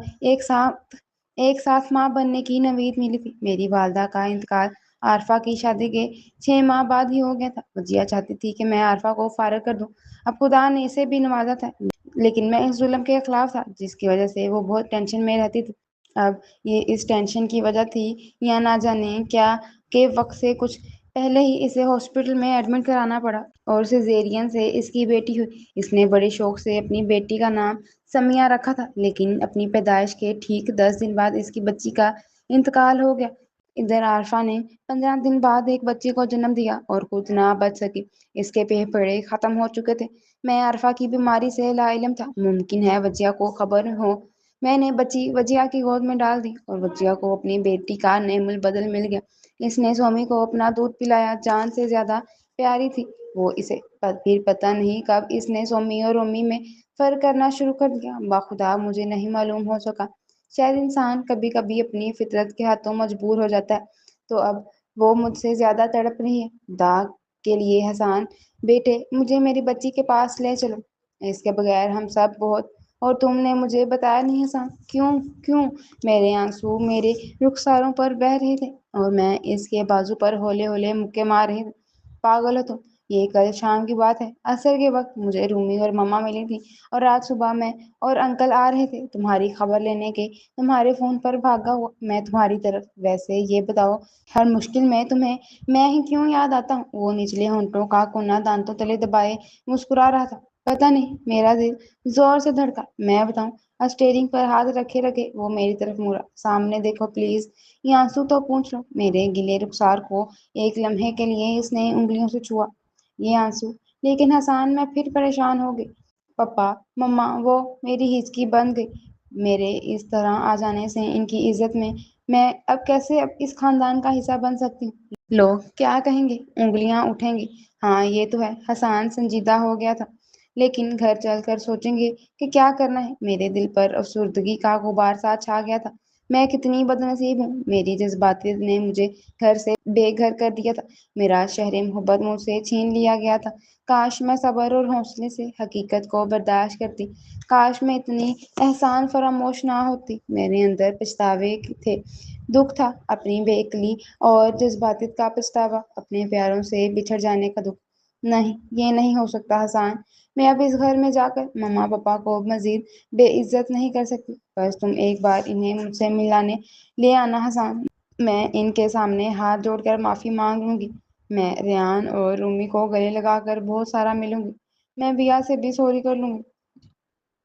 ایک ساتھ ماں بننے کی نوید ملی تھی۔ میری والدہ کا انتقال عارفہ کی شادی کے 6 ماہ بعد ہی ہو گیا تھا۔ وجیہہ چاہتی تھی کہ میں عارفہ کو فارغ کر دوں، اب خدا نے اسے بھی نوازا تھا، لیکن میں اس ظلم کے خلاف تھا جس کی وجہ سے وہ بہت ٹینشن میں رہتی تھی۔ اب یہ اس ٹینشن کی وجہ تھی یا نہ جانے کیا کہ وقت سے کچھ پہلے ہی اسے ہاسپٹل میں ایڈمٹ کرانا پڑا اور سیزیرین سے اس کی بیٹی ہوئی۔ اس نے بڑے شوق سے اپنی بیٹی کا نام سمیہ رکھا تھا، لیکن اپنی پیدائش کے ٹھیک 10 دن بعد اس کی بچی کا انتقال ہو گیا۔ ادھر عارفہ نے 15 دن بعد ایک بچی کو جنم دیا اور خود نہ بچ سکی، اس کے پھیپھڑے ختم ہو چکے تھے۔ میں عارفہ کی بیماری سے لا علم تھا، ممکن ہے وجیہہ کو خبر ہو۔ میں نے بچی وجیہہ کی گود میں ڈال دی اور وجیہہ کو اپنی بیٹی کا نعم البدل مل گیا۔ اس نے سومی کو اپنا دودھ پلایا، جان سے زیادہ پیاری تھی وہ اسے۔ پھر پتہ نہیں کب اس نے سومی اور رومی میں فرق کرنا شروع کر دیا۔ بخدا مجھے نہیں معلوم ہو سکا۔ شاید انسان کبھی کبھی اپنی فطرت کے ہاتھوں مجبور ہو جاتا ہے۔ تو اب وہ مجھ سے زیادہ تڑپ رہی ہے داغ کے لیے۔ حسان بیٹے، مجھے میری بچی کے پاس لے چلو، اس کے بغیر ہم سب بہت… اور تم نے مجھے بتایا نہیں حسان؟ کیوں کیوں؟ میرے آنسو میرے رخساروں پر بہہ رہے تھے اور میں اس کے بازو پر ہولے ہولے مکے مار رہی تھی۔ پاگل ہو تم، یہ کل شام کی بات ہے۔ عصر کے وقت مجھے رومی اور مما ملی تھی اور آج صبح میں اور انکل آ رہے تھے تمہاری خبر لینے کے۔ تمہارے فون پر بھاگا ہوا میں تمہاری طرف۔ ویسے یہ بتاؤ، ہر مشکل میں تمہیں میں ہی کیوں یاد آتا ہوں؟ وہ نچلے ہونٹوں کا کونا دانتوں تلے دبائے مسکرا رہا تھا۔ پتہ نہیں، میرا دل زور سے دھڑکا۔ میں بتاؤں؟ اسٹیئرنگ پر ہاتھ رکھے رکھے وہ میری طرف مڑا۔ سامنے دیکھو پلیز، یہ آنسو تو پوچھ لو۔ میرے گلے رخسار کو ایک لمحے کے لیے اس نے انگلیوں سے چھوا۔ یہ آنسو؟ لیکن حسان، میں پھر پریشان ہو گئی۔ پپا، مما، وہ… میری ہچکی بند گئی۔ میرے اس طرح آ جانے سے ان کی عزت میں اب کیسے اس خاندان کا حصہ بن سکتی ہوں؟ لوگ کیا کہیں گے؟ انگلیاں اٹھیں گی۔ ہاں یہ تو ہے، حسان سنجیدہ ہو گیا تھا۔ لیکن گھر چل کر سوچیں گے کہ کیا کرنا ہے۔ میرے دل پر افسردگی کا غبار سا چھا گیا تھا۔ میں کتنی بد نصیب ہوں، میری جذباتیت نے مجھے گھر سے بے گھر کر دیا تھا۔ میرا شہر محبت مجھ سے چھین لیا گیا تھا۔ کاش میں صبر اور حوصلے سے حقیقت کو برداشت کرتی۔ کاش میں اتنی احسان فراموش نہ ہوتی۔ میرے اندر پچھتاوے تھے، دکھ تھا، اپنی بے عقلی اور جذباتیت کا پچھتاوا، اپنے پیاروں سے بچھڑ جانے کا دکھ۔ نہیں، یہ نہیں ہو سکتا حسان۔ میں اب اس گھر میں جا کر مما پپا کو مزید بے عزت نہیں کر سکتی۔ بس تم ایک بار انہیں مجھ سے ملانے لے آنا حسان۔ میں ان کے سامنے ہاتھ جوڑ کر معافی مانگ لوں گی۔ میں ریان اور رومی کو گلے لگا کر بہت سارا ملوں گی۔ میں بیا سے بھی سوری کر لوں گی۔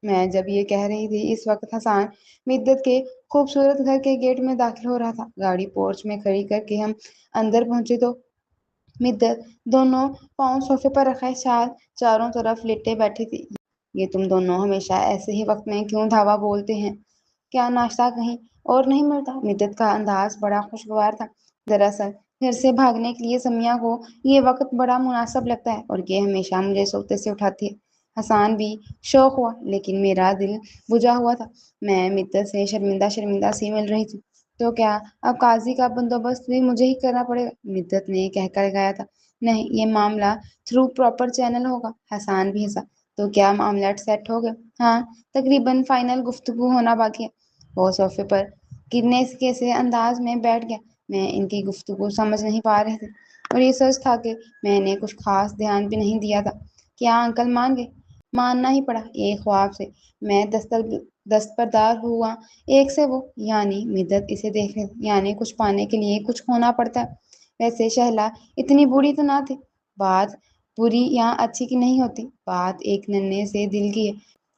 میں جب یہ کہہ رہی تھی اس وقت حسان مدت کے خوبصورت گھر کے گیٹ میں داخل ہو رہا تھا۔ گاڑی پورچ میں کھڑی کر کے ہم اندر پہنچے تو مدت دونوں پاؤں صوفے پر رکھے شال چاروں طرف لٹے بیٹھی تھی۔ یہ تم دونوں ہمیشہ ایسے ہی وقت میں کیوں دھاوا بولتے ہیں؟ کیا ناشتہ کہیں اور نہیں ملتا؟ مدت کا انداز بڑا خوشگوار تھا۔ دراصل گھر سے بھاگنے کے لیے سمیہ کو یہ وقت بڑا مناسب لگتا ہے اور یہ ہمیشہ مجھے سوتے سے اٹھاتی ہے۔ حسان بھی شوق ہوا، لیکن میرا دل بجھا ہوا تھا۔ میں مدت سے شرمندہ شرمندہ سی مل رہی تھی۔ تو کیا اب قاضی کا بندوبست بھی مجھے ہی کرنا پڑے گا؟ مدت نے کہہ کر گایا تھا۔ نہیں، یہ معاملہ تھرو پراپر چینل ہوگا۔ حسان بھی ہنسا۔ تو کیا معاملات سیٹ ہو گئے؟ ہاں، تقریباً فائنل گفتگو ہونا باقی ہے۔ وہ صوفے پر گرنے کے سے انداز میں بیٹھ گیا۔ میں ان کی گفتگو سمجھ نہیں پا رہے تھے اور یہ سچ تھا کہ میں نے کچھ خاص دھیان بھی نہیں دیا تھا۔ کیا انکل مان گئے؟ ماننا ہی پڑا۔ ایک خواب سے میں دستبردار ہوا، ایک سے وہ، یعنی مدت اسے دیکھ رہے تھے، یعنی کچھ پانے کے لیے کچھ کھونا پڑتا ہے۔ ویسے شہلا اتنی بری تو نہ تھی۔ بات بری یا اچھی کی نہیں ہوتی، بات ایک ننھے سے دل کی ہے،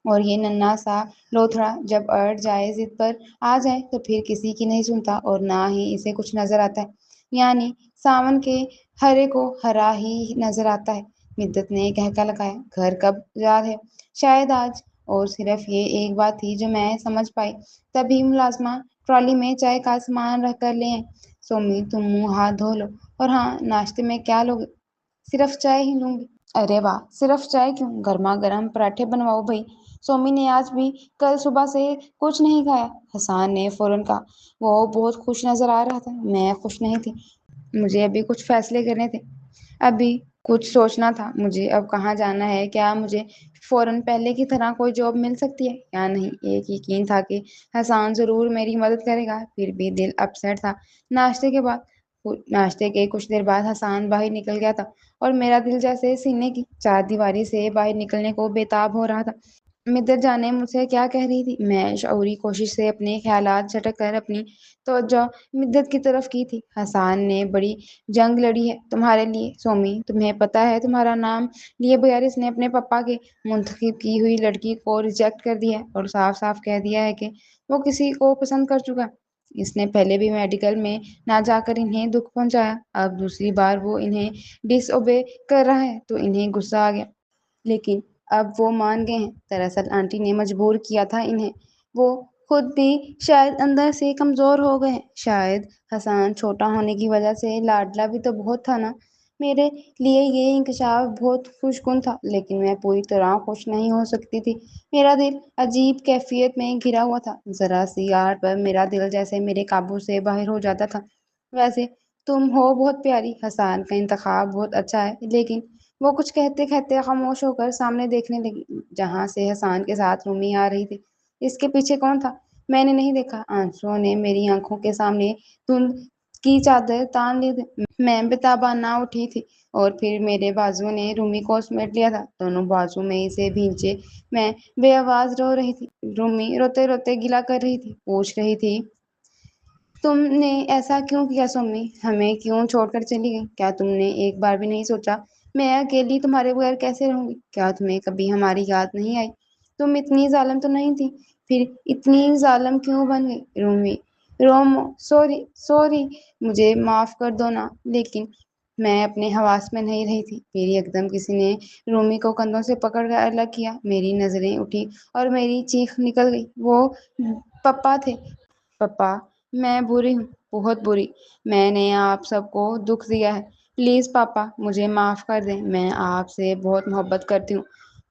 اور یہ ننھا سا لوتھڑا جب اڑ جائے، ضد پر آ جائے تو پھر کسی کی نہیں سنتا اور نہ ہی اسے کچھ نظر آتا ہے، یعنی ساون کے ہرے کو ہرا ہی نظر آتا ہے۔ مدت نے کہکا لگایا۔ گھر کب یاد ہے؟ شاید آج۔ اور صرف یہ ایک بات تھی جو میں سمجھ پائی۔ تبھی ملازمہ ٹرالی میں چائے کا سامان رکھ کر لے آئیں۔ سومی، تم منہ ہاتھ دھو لو، اور ہاں، ناشتے میں کیا لوگے؟ صرف چائے ہی لوں گی۔ ارے واہ، صرف چائے کیوں؟ گرما گرم پراٹھے بنواؤ بھائی۔ سومی نے آج بھی کل صبح سے کچھ نہیں کھایا۔ حسان نے فوراً کہا۔ وہ بہت خوش نظر آ رہا تھا۔ میں خوش نہیں تھی، مجھے ابھی کچھ فیصلے کرنے تھے، ابھی کچھ سوچنا تھا۔ مجھے اب کہاں جانا ہے، کیا مجھے فوراً پہلے کی طرح کوئی جاب مل سکتی ہے یا نہیں؟ ایک یقین تھا کہ حسان ضرور میری مدد کرے گا، پھر بھی دل اپ سیٹ تھا۔ ناشتے کے کچھ دیر بعد حسان باہر نکل گیا تھا اور میرا دل جیسے سینے کی چار دیواری سے باہر نکلنے کو بےتاب ہو رہا تھا۔ مدت جانے مجھ سے کیا کہہ رہی تھی؟ میں شعوری کوشش سے اپنے خیالات جھٹک کر اپنی توجہ مدت کی طرف کی تھی۔ حسان نے بڑی جنگ لڑی ہے تمہارے لیے سومی، تمہیں پتہ ہے تمہارا نام لیے بغیر اس نے اپنے پپا کے منتخب کی ہوئی لڑکی کو ریجیکٹ کر دیا ہے اور صاف صاف کہہ دیا ہے کہ وہ کسی کو پسند کر چکا ہے۔ اس نے پہلے بھی میڈیکل میں نہ جا کر انہیں دکھ پہنچایا، اب دوسری بار وہ انہیں ڈس اوبے کر رہا ہے تو انہیں غصہ آ گیا، لیکن اب وہ مان گئے ہیں۔ دراصل آنٹی نے مجبور کیا تھا انہیں، وہ خود بھی شاید اندر سے کمزور ہو گئے ہیں۔ شاید حسان چھوٹا ہونے کی وجہ سے لاڈلا بھی تو بہت تھا نا۔ میرے لیے یہ انکشاف بہت خوش کن تھا، لیکن میں پوری طرح خوش نہیں ہو سکتی تھی۔ میرا دل عجیب کیفیت میں گھرا ہوا تھا۔ ذرا سی آہٹ پر میرا دل جیسے میرے قابو سے باہر ہو جاتا تھا۔ ویسے تم ہو بہت پیاری، حسان کا انتخاب بہت اچھا ہے، لیکن وہ کچھ کہتے کہتے خاموش ہو کر سامنے دیکھنے لگی، جہاں سے حسان کے ساتھ رومی آ رہی تھی۔ اس کے پیچھے کون تھا؟ میں نے نہیں دیکھا۔ آنسوؤں نے میری آنکھوں کے سامنے دھند کی چادر تان لی تھی۔ میں بتابا نہ اٹھی تھی، اور پھر میرے بازو نے رومی کو سمیٹ لیا تھا، دونوں بازو میں اسے بھینچے میں بے آواز رو رہی تھی۔ رومی روتے روتے گلا کر رہی تھی، پوچھ رہی تھی، تم نے ایسا کیوں کیا سومی؟ ہمیں کیوں چھوڑ کر چلی گئی؟ کیا تم نے ایک بار بھی نہیں سوچا میں اکیلی تمہارے بغیر کیسے رہوں گی؟ کیا تمہیں کبھی ہماری یاد نہیں آئی؟ تم اتنی ظالم تو نہیں تھی، پھر اتنی ظالم کیوں بن گئی؟ رومی رومو سوری سوری، مجھے معاف کر دو نا۔ لیکن میں اپنے حواس میں نہیں رہی تھی۔ پھر یکدم کسی نے رومی کو کندھوں سے پکڑ کر الگ کیا، میری نظریں اٹھی اور میری چیخ نکل گئی۔ وہ پپا تھے۔ پپا، میں بری ہوں، بہت بری۔ میں نے آپ سب کو دکھ دیا ہے۔ پلیز پاپا، مجھے معاف کر دیں۔ میں آپ سے بہت محبت کرتی ہوں،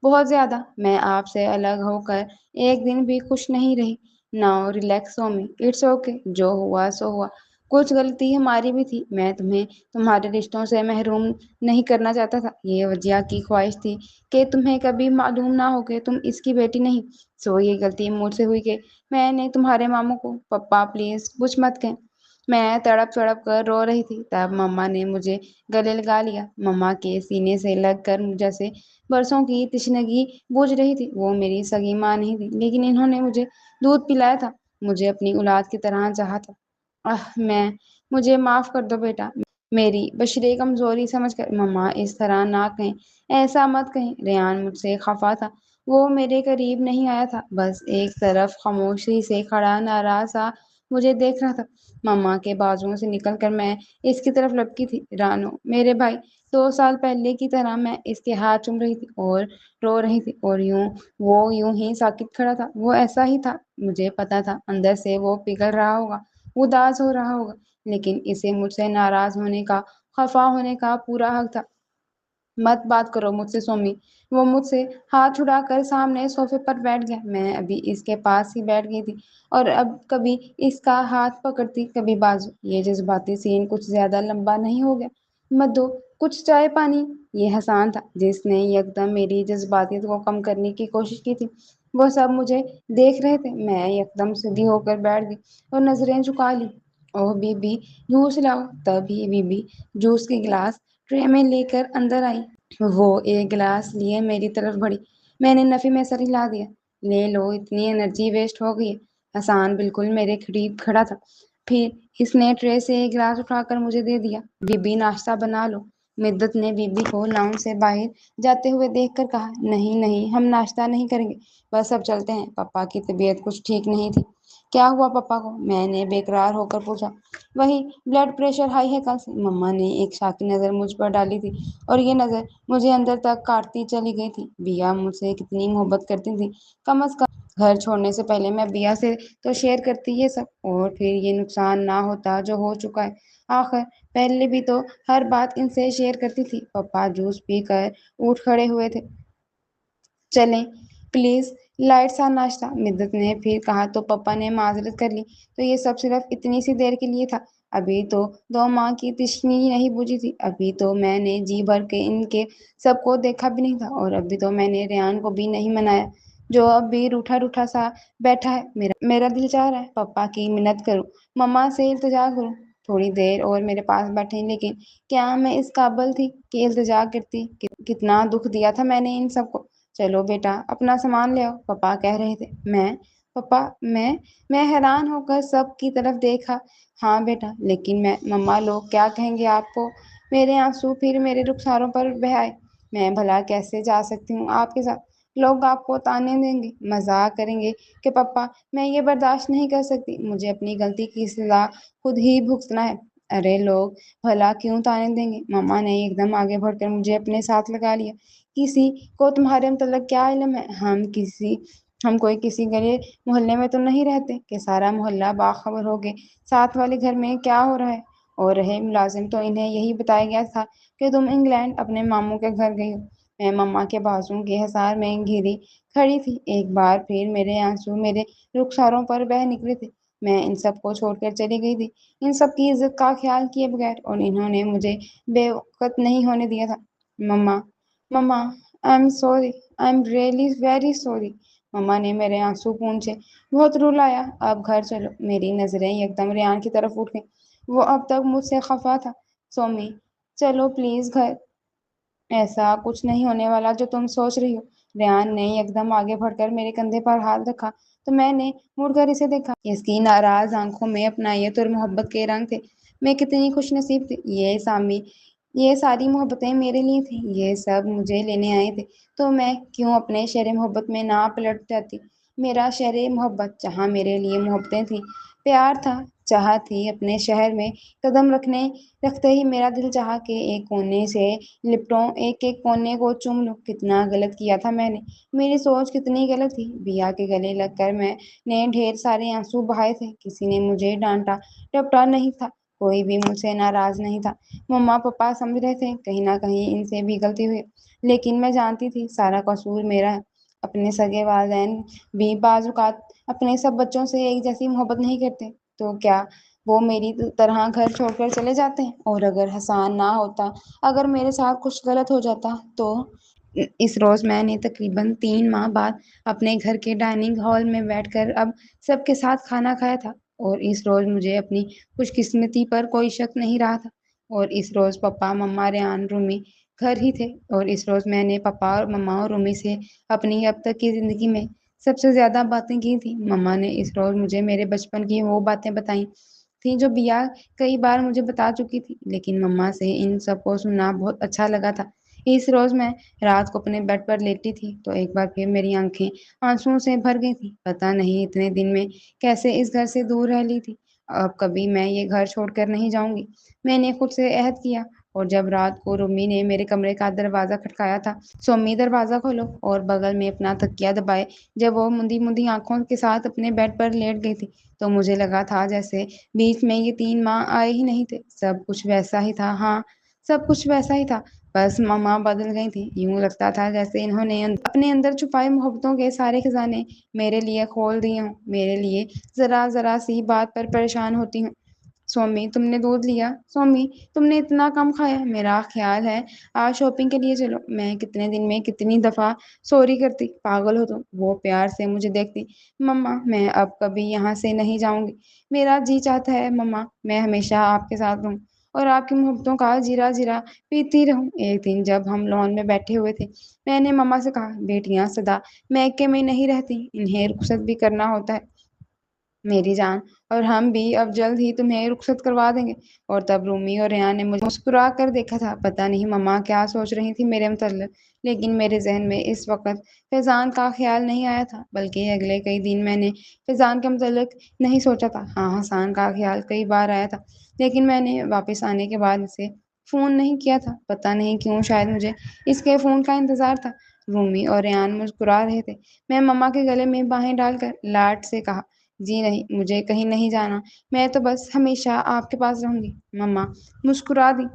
بہت زیادہ۔ میں آپ سے الگ ہو کر ایک دن بھی خوش نہیں رہی۔ Now relax Somi, it's okay, جو ہوا سو ہوا۔ کچھ غلطی ہماری بھی تھی۔ میں تمہیں تمہارے رشتوں سے محروم نہیں کرنا چاہتا تھا۔ یہ وجیہہ کی خواہش تھی کہ تمہیں کبھی معلوم نہ ہو کہ تم اس کی بیٹی نہیں۔ سو یہ غلطی مجھ سے ہوئی کہ میں نے تمہارے ماموں کو۔ پپا پلیز کچھ مت کہیں۔ میں تڑپ تڑپ کر رو رہی تھی۔ تب مما نے مجھے گلے لگا لیا۔ مما کے سینے سے لگ کر جیسے برسوں کی تشنگی بجھ رہی تھی۔ وہ میری سگی ماں نہیں تھی، لیکن انہوں نے مجھے دودھ پلایا تھا، مجھے اپنی اولاد کی طرح چاہا تھا۔ مجھے معاف کر دو بیٹا، میری بشری کمزوری سمجھ کر۔ مما اس طرح نہ کہیں، ایسا مت کہیں۔ ریان مجھ سے خفا تھا، وہ میرے قریب نہیں آیا تھا، بس ایک طرف خاموشی سے کھڑا ناراض سا مجھے دیکھ رہا تھا۔ مما کے بازوؤں سے نکل کر میں اس کی طرف لپکی تھی۔ رانو میرے بھائی، 2 سال پہلے کی طرح میں اس کے ہاتھ چوم رہی تھی اور رو رہی تھی، اور وہ یوں ہی ساکت کھڑا تھا۔ وہ ایسا ہی تھا، مجھے پتا تھا اندر سے وہ پگھل رہا ہوگا، اداس ہو رہا ہوگا، لیکن اسے مجھ سے ناراض ہونے کا، خفا ہونے کا پورا حق تھا۔ مت بات کرو مجھ سے سومی۔ وہ مجھ سے ہاتھ چھڑا کر سامنے صوفے پر بیٹھ گیا۔ میں ابھی اس کے پاس ہی بیٹھ گئی تھی، اور اب کبھی اس کا ہاتھ پکڑتی، کبھی بازو۔ یہ جذباتی سین کچھ زیادہ لمبا نہیں ہو گیا۔ مت دو کچھ چائے پانی۔ یہ حسان تھا جس نے یکدم میری جذباتیت کو کم کرنے کی کوشش کی تھی۔ وہ سب مجھے دیکھ رہے تھے۔ میں یکدم سیدھی ہو کر بیٹھ گئی اور نظریں جھکا لی۔ اوہ بی بی، جوس لاؤ۔ تب ہی بی بی جوس کے گلاس ٹرے میں لے کر اندر آئی۔ وہ ایک گلاس لیے میری طرف بڑھی۔ میں نے نفی میں سر ہلا دیا۔ لے لو، اتنی انرجی ویسٹ ہو گئی ہے۔ حسان بالکل میرے قریب کھڑا تھا، پھر اس نے ٹرے سے ایک گلاس اٹھا کر مجھے دے دیا۔ بی بی ناشتہ بنا لو۔ مدت نے بی بی کو لاؤنج سے باہر جاتے ہوئے دیکھ کر کہا۔ نہیں نہیں، ہم ناشتہ نہیں کریں گے، بس اب چلتے ہیں۔ پپا کی طبیعت کچھ ٹھیک نہیں تھی۔ کیا ہوا پپا کو؟ میں نے بے قرار ہو کر پوچھا۔ وہی بلڈ پریشر ہائی ہے کل سے۔ مما نے ایک شاکی نظر مجھ پر ڈالی تھی، اور یہ نظر مجھے اندر تک کاٹتی چلی گئی تھی۔ بیا مجھ سے کتنی محبت کرتی تھی، کم از کم گھر چھوڑنے سے پہلے میں بیا سے تو شیئر کرتی یہ سب، اور پھر یہ نقصان نہ ہوتا جو ہو چکا ہے۔ آخر پہلے بھی تو ہر بات ان سے شیئر کرتی تھی۔ پپا جوس پی کر اٹھ کھڑے ہوئے تھے۔ چلیں پلیز، لائٹ سا ناشتہ، مدت نے پھر کہا تو پپا نے معذرت کر لی۔ تو یہ سب صرف اتنی سی دیر کے لیے تھا؟ ابھی تو 2 ماہ کی تشنگی نہیں بجھی تھی، ابھی تو میں نے جی بھر کے ان کے سب کو دیکھا بھی نہیں تھا، اور ابھی تو میں نے ریان کو بھی نہیں منایا، جو اب بھی روٹھا روٹھا سا بیٹھا ہے۔ میرا دل چاہ رہا ہے پپا کی منت کروں، مما سے التجا کروں، تھوڑی دیر اور میرے پاس بیٹھیں، لیکن کیا میں اس قابل تھی کہ التجا کرتی؟ کتنا دکھ دیا تھا میں نے ان سب کو۔ چلو بیٹا اپنا سامان لے آؤ، پپا کہہ رہے تھے۔ پپا میں حیران ہو کر سب کی طرف دیکھا۔ ہاں بیٹا، لیکن مما لوگ کیا کہیں گے آپ کو؟ میرے آنسو پھر میرے رخساروں پر بہہ آئے۔ میں بھلا کیسے جا سکتی ہوں آپ کے ساتھ؟ لوگ آپ کو تانے دیں گے، مذاق کریں گے کہ پپا میں یہ برداشت نہیں کر سکتی، مجھے اپنی غلطی کی سزا خود ہی بھگتنا ہے۔ ارے لوگ بھلا کیوں تانے دیں گے؟ مما نے ایک دم آگے بڑھ کر مجھے اپنے ساتھ لگا لیا۔ کسی کو تمہارے متعلق کیا علم ہے؟ ہم کسی ہم کوئی کسی گلے محلے میں تو نہیں رہتے کہ سارا محلہ باخبر ہو گئے ساتھ والے گھر میں کیا ہو رہا ہے۔ اور رہے ملازم تو انہیں یہی بتایا گیا تھا کہ تم انگلینڈ اپنے ماموں کے گھر گئی ہو۔ میں مما کے بازو کے حصار میں گھری کھڑی تھی۔ ایک بار پھر میرے آنسو میرے رخساروں پر بہہ نکلے تھے۔ میں ان سب کو چھوڑ کر چلی گئی تھی، ان سب کی عزت کا خیال کیے بغیر، اور انہوں نے مجھے بے وقت نہیں ہونے دیا تھا۔ Mama mama I am sorry, I am really very sorry. Mama نے میرے آنسو پونچھے، بہت رلایا۔ اب گھر چلو۔ میری نظریں یکدم ریان کی طرف اٹھ گئیں۔ وہ اب تک مجھ سے خفا تھا۔ سومی چلو پلیز گھر، ایسا کچھ نہیں ہونے والا جو تم سوچ رہی ہو۔ ریان نے یکدم آگے بڑھ کر میرے کندھے پر ہاتھ رکھا تو میں نے مڑ کر اسے دیکھا۔ اس کی ناراض آنکھوں میں اپنائیت اور محبت کے رنگ تھے۔ میں کتنی خوش نصیب تھی۔ یہ ساری محبتیں میرے لیے تھیں، یہ سب مجھے لینے آئے تھے، تو میں کیوں اپنے شہر محبت میں نہ پلٹ جاتی۔ میرا شہر محبت جہاں میرے لیے محبتیں تھیں، پیار تھا، چاہت تھی، اپنے شہر میں قدم رکھتے ہی میرا دل چاہا کہ ایک کونے سے لپٹوں، ایک ایک کونے کو چوم لوں۔ کتنا غلط کیا تھا میں نے، میری سوچ کتنی غلط تھی۔ بیا کے گلے لگ کر میں نے ڈھیر سارے آنسو بہائے تھے۔ کسی نے مجھے ڈانٹا ڈپٹا نہیں تھا، کوئی بھی مجھ سے ناراض نہیں تھا۔ مما پپا سمجھ رہے تھے کہیں نہ کہیں ان سے بھی غلطی ہوئی، لیکن میں جانتی تھی سارا قصور میرا ہے۔ اپنے سگے والدین بھی بعض اوقات اپنے سب بچوں سے ایک جیسی محبت نہیں کرتے، تو کیا وہ میری طرح گھر چھوڑ کر چلے جاتے ہیں؟ اور اگر حسان نہ ہوتا، اگر میرے ساتھ کچھ غلط ہو جاتا تو؟ اس روز میں نے تقریباً 3 ماہ بعد اپنے گھر کے ڈائننگ ہال میں بیٹھ کر اب سب کے ساتھ کھانا کھایا تھا، اور اس روز مجھے اپنی خوش قسمتی پر کوئی شک نہیں رہا تھا۔ اور اس روز پپا مما ریان رومی گھر ہی تھے، اور اس روز میں نے پپا اور مما اور رومی سے اپنی اب تک کی زندگی میں سب سے زیادہ باتیں کی تھیں۔ مما نے اس روز مجھے میرے بچپن کی وہ باتیں بتائیں تھیں جو بیا کئی بار مجھے بتا چکی تھی، لیکن مما سے ان سب کو سننا بہت اچھا لگا تھا۔ اس روز میں رات کو اپنے بیڈ پر لیٹی تھی تو ایک بار پھر میری آنکھیں آنسوؤں سے بھر گئی تھیں۔ پتہ نہیں اتنے دن میں کیسے اس گھر سے دور رہ لی تھی۔ اب کبھی میں یہ گھر چھوڑ کر نہیں جاؤں گی، میں نے خود سے عہد کیا۔ اور جب رات کو رومی نے میرے کمرے کا دروازہ کھٹکایا تھا، سومی دروازہ کھولو، اور بغل میں اپنا تکیہ دبائے جب وہ مندی مندی آنکھوں کے ساتھ اپنے بیڈ پر لیٹ گئی تھی، تو مجھے لگا تھا جیسے بیچ میں یہ 3 ماہ آئے ہی نہیں تھے۔ سب کچھ ویسا ہی تھا، ہاں سب کچھ ویسا ہی تھا، بس مما بدل گئی تھی۔ یوں لگتا تھا جیسے انہوں نے اپنے اندر چھپائے محبتوں کے سارے خزانے میرے لیے کھول دیے ہوں، میرے لیے ذرا ذرا سی بات پر پریشان ہوتی ہوں۔ سومی تم نے دودھ لیا؟ سومی تم نے اتنا کم کھایا؟ میرا خیال ہے آج شاپنگ کے لیے چلو۔ میں کتنے دن میں کتنی دفعہ سوری کرتی، پاگل ہو تم۔ وہ پیار سے مجھے دیکھتی، مما میں اب کبھی یہاں سے نہیں جاؤں گی، میرا جی چاہتا ہے مما میں ہمیشہ آپ کے ساتھ رہوں اور آپ کی محبتوں کا جیرا جیرا پیتی رہوں۔ ایک دن جب ہم لان میں بیٹھے ہوئے تھے، میں نے مما سے کہا، بیٹیاں سدا میکے میں نہیں رہتی، انہیں رخصت بھی کرنا ہوتا ہے میری جان، اور ہم بھی اب جلد ہی تمہیں رخصت کروا دیں گے۔ اور تب رومی اور ریان نے مجھے مسکرا کر دیکھا تھا۔ پتہ نہیں مما کیا سوچ رہی تھی میرے متعلق، لیکن میرے ذہن میں اس وقت فیضان کا خیال نہیں آیا تھا، بلکہ اگلے کئی دن میں نے فیضان کے متعلق نہیں سوچا تھا۔ ہاں حسان کا خیال کئی بار آیا تھا، لیکن میں نے واپس آنے کے بعد اسے فون نہیں کیا تھا۔ پتہ نہیں کیوں، شاید مجھے اس کے فون کا انتظار تھا۔ رومی اور ریان مسکرا رہے تھے۔ میں مما کے گلے میں باہیں ڈال کر لاڈ سے کہا، جی نہیں، مجھے کہیں نہیں جانا، میں تو بس ہمیشہ آپ کے پاس رہوں گی۔ مما مسکرا دی،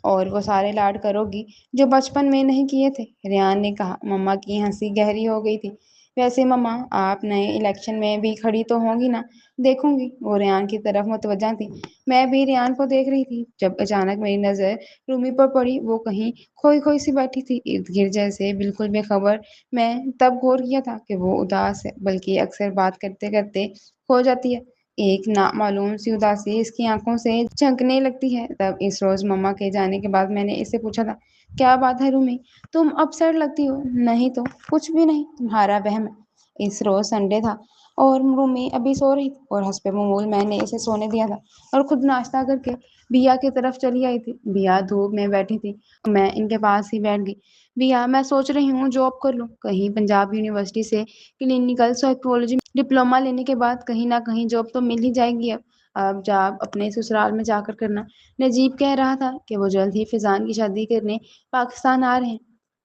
اور وہ سارے لاڈ کرو گی جو بچپن میں نہیں کیے تھے؟ ریان نے کہا۔ مما کی ہنسی گہری ہو گئی تھی۔ ویسے مما آپ نئے الیکشن میں بھی کھڑی تو ہوں گی نا؟ دیکھوں گی۔ وہ ریان کی طرف متوجہ تھی، میں بھی ریان کو دیکھ رہی تھی۔ جب اچانک میری نظر رومی پر پڑی، وہ کہیں کھوئی کھوئی سی بیٹھی تھی، ارد گرد جیسے بالکل بے خبر۔ میں تب غور کیا تھا کہ وہ اداس ہے، بلکہ اکثر بات کرتے کرتے کھو جاتی ہے۔ ایک نامعلوم سی اداسی اس کی آنکھوں سے جھنکنے لگتی ہے۔ تب اس روز مما کے جانے کے بعد میں نے اس سے پوچھا تھا، کیا بات ہے رومی، تم اپسیٹ لگتی ہو؟ نہیں تو کچھ بھی نہیں، تمہارا وہم ہے۔ اس روز سنڈے تھا اور رومی ابھی سو رہی تھی، اور حسب معمول میں نے اسے سونے دیا تھا اور خود ناشتہ کر کے بیا کی طرف چلی آئی تھی۔ بیا دھوپ میں بیٹھی تھی، میں ان کے پاس ہی بیٹھ گئی۔ بیا میں سوچ رہی ہوں جاب کر لوں، کہیں پنجاب یونیورسٹی سے کلینیکل سائیکولوجی ڈپلومہ لینے کے بعد کہیں نہ کہیں جاب تو مل ہی جائے گی۔ اب جاب اپنے سسرال میں جا کر کرنا۔ نجیب کہہ رہا تھا کہ وہ جلد ہی فیضان کی شادی کرنے پاکستان آ رہے ہیں۔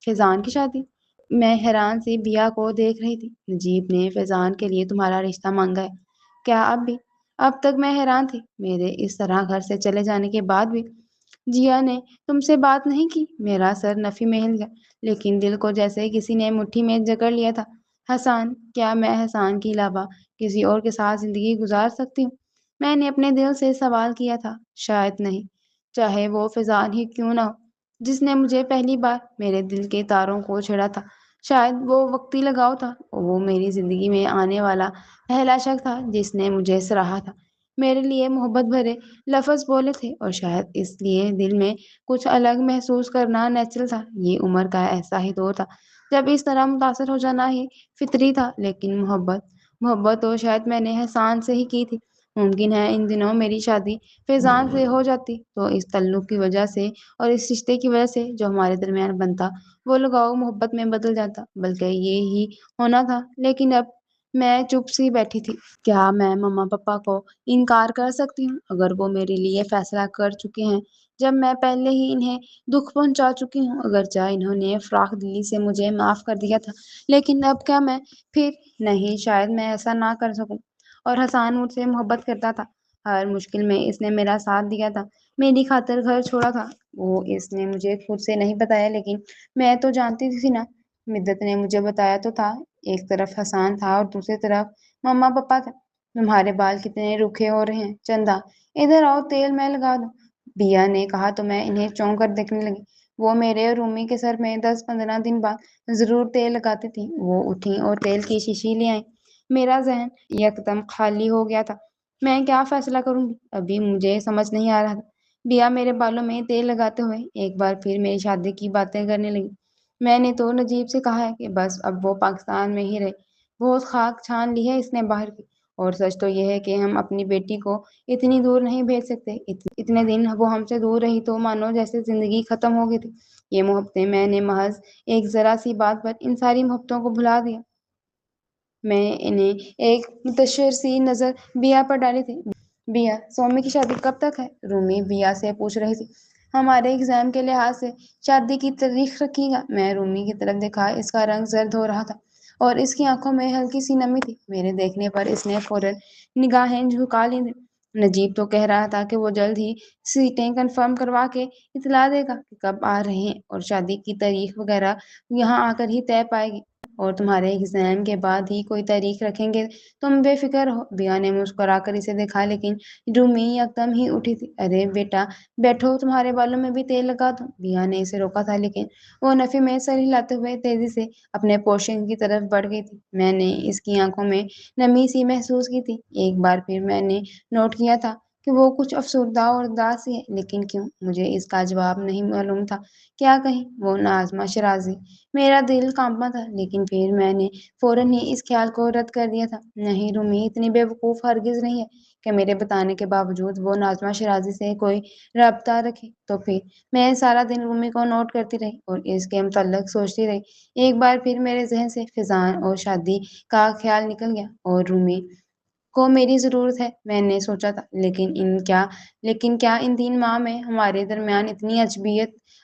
فیضان کی شادی؟ میں حیران سی بیا کو دیکھ رہی تھی۔ نجیب نے فیضان کے لیے تمہارا رشتہ مانگا ہے؟ کیا اب بھی؟ اب تک میں حیران تھی، میرے اس طرح گھر سے چلے جانے کے بعد بھی جیا نے تم سے بات نہیں کی؟ میرا سر نفی میں ہل گیا، لیکن دل کو جیسے کسی نے مٹھی میں جکڑ لیا تھا۔ حسان، کیا میں حسان کے علاوہ کسی اور کے ساتھ زندگی گزار سکتی ہوں؟ میں نے اپنے دل سے سوال کیا تھا۔ شاید نہیں، چاہے وہ فیضان ہی کیوں نہ ہو جس نے مجھے پہلی بار میرے دل کے تاروں کو چھیڑا تھا۔ شاید وہ وقتی لگاؤ تھا، وہ میری زندگی میں آنے والا پہلا شخص تھا جس نے مجھے سراہا تھا، میرے لیے محبت بھرے لفظ بولے تھے، اور شاید اس لیے دل میں کچھ الگ محسوس کرنا نیچرل تھا۔ یہ عمر کا ایسا ہی دور تھا جب اس طرح متاثر ہو جانا ہی فطری تھا، لیکن محبت تو شاید میں نے حسان سے ہی کی تھی۔ ممکن ہے ان دنوں میری شادی فیضان سے ہو جاتی تو اس تعلق کی وجہ سے اور اس رشتے کی وجہ سے جو ہمارے درمیان بنتا، وہ لگاؤ محبت میں بدل جاتا، بلکہ یہ ہی ہونا تھا۔ لیکن اب میں چپ سی بیٹھی تھی۔ کیا میں ماما پاپا کو انکار کر سکتی ہوں اگر وہ میرے لیے فیصلہ کر چکے ہیں، جب میں پہلے ہی انہیں دکھ پہنچا چکی ہوں؟ اگرچہ انہوں نے فراخ دلی سے مجھے معاف کر دیا تھا، لیکن اب کیا میں پھر نہیں، شاید میں ایسا نہ کر سکوں۔ اور حسان مجھ سے محبت کرتا تھا، ہر مشکل میں اس نے میرا ساتھ دیا تھا، میری خاطر گھر چھوڑا تھا۔ وہ اس نے مجھے خود سے نہیں بتایا، لیکن میں تو جانتی تھی نا۔ مدت نے مجھے بتایا تو تھا۔ ایک طرف حسان تھا اور دوسری طرف ماما پاپا تھا۔ تمہارے بال کتنے روکھے ہو رہے ہیں چندا، ادھر آؤ تیل میں لگا دو، بیا نے کہا تو میں انہیں چونک کر دیکھنے لگی۔ وہ میرے اور رومی کے سر میں 10-15 دن بعد ضرور تیل لگاتی تھی۔ وہ اٹھیں اور تیل کی شیشی لے آئیں۔ میرا ذہن یکدم خالی ہو گیا تھا۔ میں کیا فیصلہ کروں گی، ابھی مجھے سمجھ نہیں آ رہا تھا۔ بیا میرے بالوں میں تیل لگاتے ہوئے ایک بار پھر میری شادی کی باتیں کرنے لگی۔ میں نے تو نجیب سے کہا ہے کہ بس اب وہ پاکستان میں ہی رہے، بہت خاک چھان لی ہے اس نے باہر کی، اور سچ تو یہ ہے کہ ہم اپنی بیٹی کو اتنی دور نہیں بھیج سکتے۔ اتنے دن وہ ہم سے دور رہی تو مانو جیسے زندگی ختم ہو گئی تھی۔ یہ محبتیں، میں نے محض ایک ذرا سی بات پر ان ساری محبتوں کو بھلا دیا۔ میں انہیں ایک متشر سی نظر بیا پر ڈالی تھی۔ بیا، سومی کی شادی کب تک ہے؟ رومی بیا سے پوچھ رہی تھی۔ ہمارے ایگزام کے لحاظ سے شادی کی تاریخ رکھیے گا۔ میں رومی کی طرف دیکھا، اس کا رنگ زرد ہو رہا تھا اور اس کی آنکھوں میں ہلکی سی نمی تھی۔ میرے دیکھنے پر اس نے فوراً نگاہیں جھکا لی۔ نجیب تو کہہ رہا تھا کہ وہ جلد ہی سیٹیں کنفرم کروا کے اطلاع دے گا کہ کب آ رہے ہیں، اور شادی کی تاریخ وغیرہ یہاں آ کر ہی طے پائے گی، اور تمہارے ایگزام کے بعد ہی کوئی تاریخ رکھیں گے، تم بے فکر رہو۔ بیا نے مسکرا کر اسے دیکھا، لیکن رومی یکدم ہی اٹھی تھی۔ ارے بیٹا بیٹھو، تمہارے بالوں میں بھی تیل لگا دوں۔ بیا نے اسے روکا تھا، لیکن وہ نفی میں سر ہلاتے ہوئے تیزی سے اپنے پورشن کی طرف بڑھ گئی تھی۔ میں نے اس کی آنکھوں میں نمی سی محسوس کی تھی۔ ایک بار پھر میں نے نوٹ کیا تھا کہ وہ کچھ افسردہ اور اداس سی ہے، لیکن کیوں؟ مجھے اس کا جواب نہیں معلوم تھا۔ کیا کہیں وہ نازمہ شرازی؟ میرا دل کانپا تھا، لیکن پھر میں نے فوراً ہی اس خیال کو رد کر دیا تھا۔ نہیں، رومی اتنی بے وقوف ہرگز نہیں ہے کہ میرے بتانے کے باوجود وہ نازمہ شرازی سے کوئی رابطہ رکھے۔ تو پھر میں سارا دن رومی کو نوٹ کرتی رہی اور اس کے متعلق سوچتی رہی۔ ایک بار پھر میرے ذہن سے فیضان اور شادی کا خیال نکل گیا، اور رومی کو میری ضرورت ہے، میں نے سوچا تھا، لیکن کیا ان 3 ماہ میں ہمارے درمیان اتنی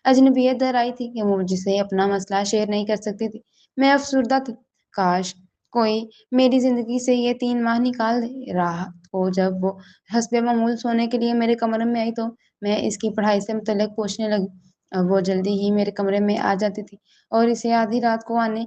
اجنبیت در آئی تھی کہ وہ مجھ سے اپنا مسئلہ شیئر نہیں کر سکتی تھی؟ میں افسردہ تھی۔ کاش کوئی میری زندگی سے یہ 3 ماہ نکال دے۔ رات کو جب وہ حسب معمول سونے کے لیے میرے کمرے میں آئی تو میں اس کی پڑھائی سے متعلق پوچھنے لگی۔ اب وہ جلدی ہی میرے کمرے میں آ جاتی تھی، اور اسے آدھی رات کو آنے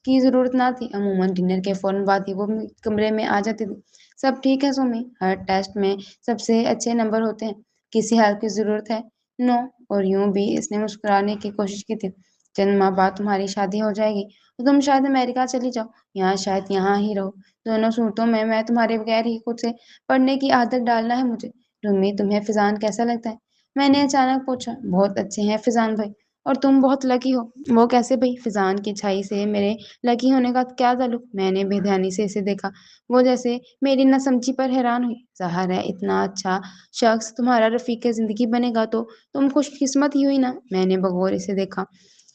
کی ضرورت نہ تھی۔ عموماً ڈنر کے فوراً بعد ہی وہ کمرے میں آ جاتی تھی۔ سب ٹھیک ہے سومی؟ ہر ٹیسٹ میں سب سے اچھے نمبر ہوتے ہیں، کسی ہیلپ کی ضرورت ہے؟ نو۔ اور یوں بھی اس نے مسکرانے کی کوشش کی تھی۔ چند ماہ بعد تمہاری شادی ہو جائے گی تو تم شاید امریکہ چلی جاؤ، یا شاید یہاں ہی رہو۔ دونوں صورتوں میں تمہارے بغیر ہی خود سے پڑھنے کی عادت ڈالنا ہے مجھے۔ رومی، تمہیں فیضان کیسا لگتا ہے؟ میں نے اچانک پوچھا۔ بہت اچھے ہیں فیضان بھائی، اور تم بہت لکی ہو۔ وہ کیسے بھائی؟ فیضان کی چھائی سے میرے لکی ہونے کا کیا تعلق؟ میں نے بے دھیانی سے اسے دیکھا۔ وہ جیسے میری نہ سمجھی پر حیران ہوئی۔ ظاہر ہے اتنا اچھا شخص تمہارا رفیق زندگی بنے گا تو تم خوش قسمت ہی ہوئی نا۔ میں نے بغور اسے دیکھا۔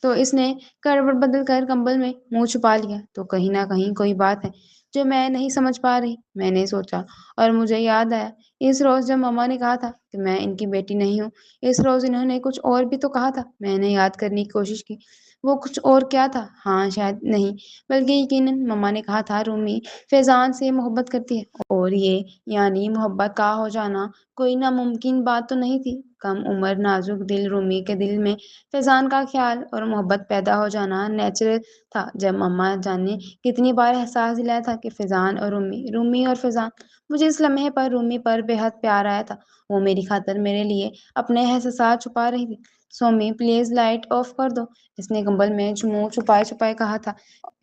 تو اس نے کروٹ بدل کر کمبل میں منہ چھپا لیا۔ تو کہیں نہ کہیں کوئی بات ہے جو میں نہیں سمجھ پا رہی، میں نے سوچا، اور مجھے یاد آیا اس روز جب مما نے کہا تھا کہ میں ان کی بیٹی نہیں ہوں۔ اس روز انہوں نے کچھ اور بھی تو کہا تھا۔ میں نے یاد کرنے کی کوشش کی، وہ کچھ اور کیا تھا؟ ہاں شاید نہیں، بلکہ یقیناً مما نے کہا تھا رومی فیضان سے محبت کرتی ہے، اور یہ یعنی محبت کا ہو جانا کوئی ناممکن بات تو نہیں تھی۔ کم عمر نازک دل رومی کے دل میں فیضان کا خیال اور محبت پیدا ہو جانا نیچرل تھا۔ جب مما جان نے کتنی بار احساس دلایا تھا کہ فیضان اور رومی اور فیضان، مجھے اس لمحے پر رومی پر بے حد پیار آیا تھا۔ وہ میری خاطر میرے لیے اپنے احساسات چھپا رہی تھی۔ سومی پلیز لائٹ آف کر دو، اس نے کمبل میں منہ چھپائے چھپائے کہا تھا۔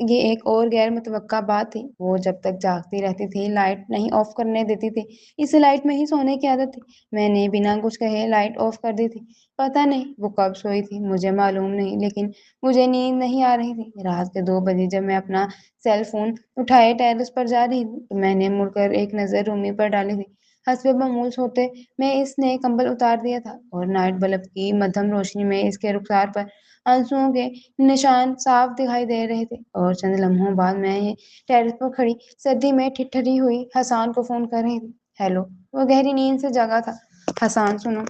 یہ ایک اور غیر متوقع بات تھی، وہ جب تک جاگتی رہتی تھی لائٹ نہیں آف کرنے دیتی تھی۔ اسے لائٹ میں ہی سونے کی عادت تھی۔ میں نے بنا کچھ کہے لائٹ آف کر دی تھی۔ پتہ نہیں وہ کب سوئی تھی، مجھے معلوم نہیں، لیکن مجھے نیند نہیں آ رہی تھی۔ رات کے 2 بجے جب میں اپنا سیل فون اٹھائے ٹیرس پر جا رہی تھی تو میں نے مڑ کر ایک نظر رومی پر ڈالی تھی۔ حسب معمول سوتے میں اس نے کمبل اتار دیا تھا، اور نائٹ بلب کی مدھم روشنی میں اس کے رخسار پر آنسوؤں کے نشان صاف دکھائی دے رہے تھے۔ اور چند لمحوں بعد میں ٹیرس پر کھڑی سردی میں ٹھٹھری ہوئی حسان کو فون کر رہی تھی۔ ہیلو، وہ گہری نیند سے جگا تھا۔ حسان سنو۔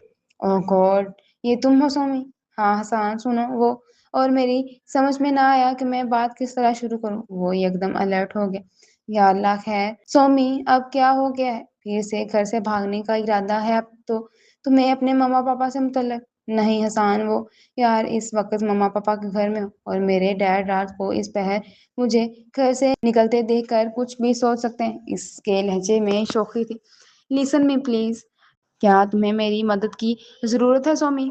اوہ گاڈ، یہ تم ہو سومی؟ ہاں حسان سنو وہ، اور میری سمجھ میں نہ آیا کہ میں بات کس طرح شروع کروں۔ وہ یکدم الرٹ ہو گیا۔ یا اللہ خیر سومی، اب کیا ہو گیا ہے؟ پھر سے گھر سے بھاگنے کا ارادہ ہے اب تو تمہیں اپنے مما پاپا سے متعلق؟ نہیں حسان، وہ یار اس وقت مما پاپا کے گھر میں ہوں، اور میرے ڈیڈ رات کو اس پہر مجھے گھر سے نکلتے دیکھ کر کچھ بھی سوچ سکتے ہیں۔ اس کے لہجے میں شوخی تھی۔ لسن می پلیز، کیا تمہیں میری مدد کی ضرورت ہے سومی؟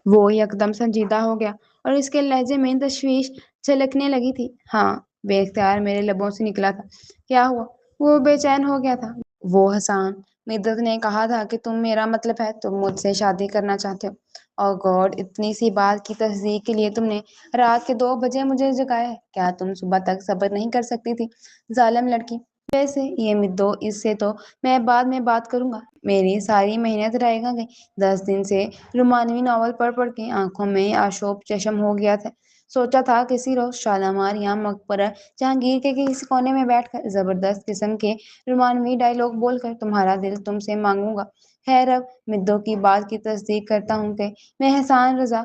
وہ یکدم سنجیدہ ہو گیا، اور اس کے لہجے میں تشویش جھلکنے لگی تھی۔ ہاں، بے اختیار میرے لبوں سے نکلا تھا۔ کیا ہوا؟ وہ بے چین ہو گیا تھا۔ وہ حسان، مدت نے کہا تھا کہ تم، میرا مطلب ہے تم مجھ سے شادی کرنا چاہتے ہو۔ اوہ گاڈ، اتنی سی بات کی تصدیق کے لیے تم نے رات کے 2 بجے مجھے جگایا ہے؟ کیا تم صبح تک صبر نہیں کر سکتی تھی؟ ظالم لڑکی! ویسے یہ مدو، اس سے تو میں بعد میں بات کروں گا۔ میری ساری محنت رائے گا گئی۔ 10 دن سے رومانوی ناول پڑھ پڑھ کے آنکھوں میں آشوب چشم ہو گیا تھا۔ سوچا تھا کسی روز شالامار یا مقبرہ جہانگیر کے کسی کونے میں بیٹھ کر زبردست قسم کے رومانوی ڈائیلاگ بول کر تمہارا دل تم سے مانگوں گا۔ خیر اب مدو کی بات کی تصدیق کرتا ہوں کہ میں احسان رضا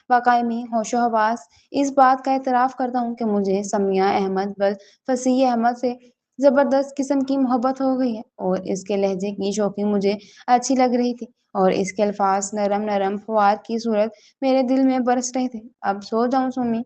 باقاعمی ہوش و حواس اس بات کا اعتراف کرتا ہوں کہ مجھے سمیہ احمد بل فصیح احمد سے زبردست قسم کی محبت ہو گئی ہے۔ اور اس کے لہجے کی شوخی مجھے اچھی لگ رہی تھی، اور اس کے الفاظ نرم نرم فوار کی صورت میرے دل میں برس رہے تھے۔ اب سو جاؤں سومی؟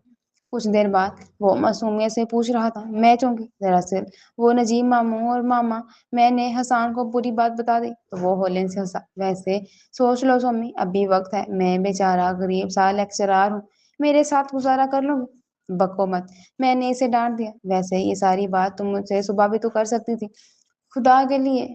کچھ دیر بعد وہ معصومیت سے پوچھ رہا تھا۔ میں چونکی؟ دراصل وہ نجیب ماموں اور ماما، میں نے حسان کو پوری بات بتا دی تو وہ ہولے سے ہنسا۔ ویسے سوچ لو سومی، ابھی وقت ہے، میں بیچارہ غریب سا لیکچرار ہوں، میرے ساتھ گزارا کر لو گی؟ بکو مت، میں نے اسے ڈانٹ دیا۔ ویسے یہ ساری بات تم مجھ سے صبح بھی تو کر سکتی تھی۔ خدا کے لیے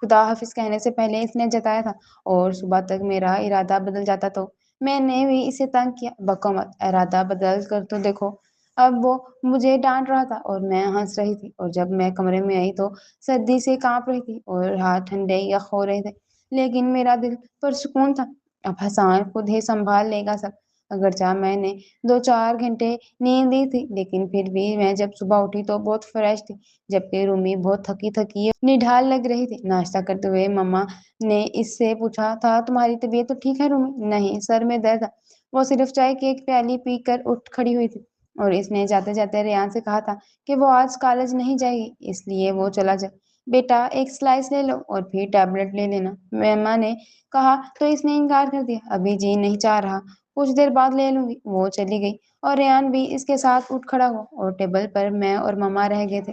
خدا حافظ کہنے سے پہلے اس نے جتایا تھا، اور صبح تک میرا ارادہ بدل جاتا تو میں نے بھی اسے تنگ کیا۔ بکو مت، ارادہ بدل کر تو دیکھو۔ اب وہ مجھے ڈانٹ رہا تھا اور میں ہنس رہی تھی، اور جب میں کمرے میں آئی تو سردی سے کانپ رہی تھی اور ہاتھ ٹھنڈے یخ ہو رہے تھے، لیکن میرا دل پرسکون تھا۔ اب حسان خود ہی سنبھال لے گا سب۔ اگرچہ میں نے 2-4 گھنٹے نیند لی تھی، لیکن پھر بھی میں جب صبح اٹھی تو بہت فریش تھی، جبکہ رومی بہت تھکی تھکی نڈھال لگ رہی تھی۔ ناشتہ کرتے ہوئے مما نے اس سے پوچھا تھا تمہاری طبیعت تو ٹھیک ہے رومی؟ نہیں، سر میں درد ہے۔ وہ صرف چائے کی ایک پیالی پی کر اٹھ کھڑی ہوئی تھی، اور اس نے جاتے جاتے ریان سے کہا تھا کہ وہ آج کالج نہیں جائے گی، اس لیے وہ چلا جائے۔ بیٹا ایک سلائس لے لو اور پھر ٹیبلٹ لے لینا، مما نے کہا تو اس نے انکار کر دیا۔ ابھی جی نہیں چاہ رہا، کچھ دیر بعد لے لوں گی۔ وہ چلی گئی، اور ریان بھی اس کے ساتھ اٹھ کھڑا ہوا، اور ٹیبل پر میں اور مما رہ گئے تھے۔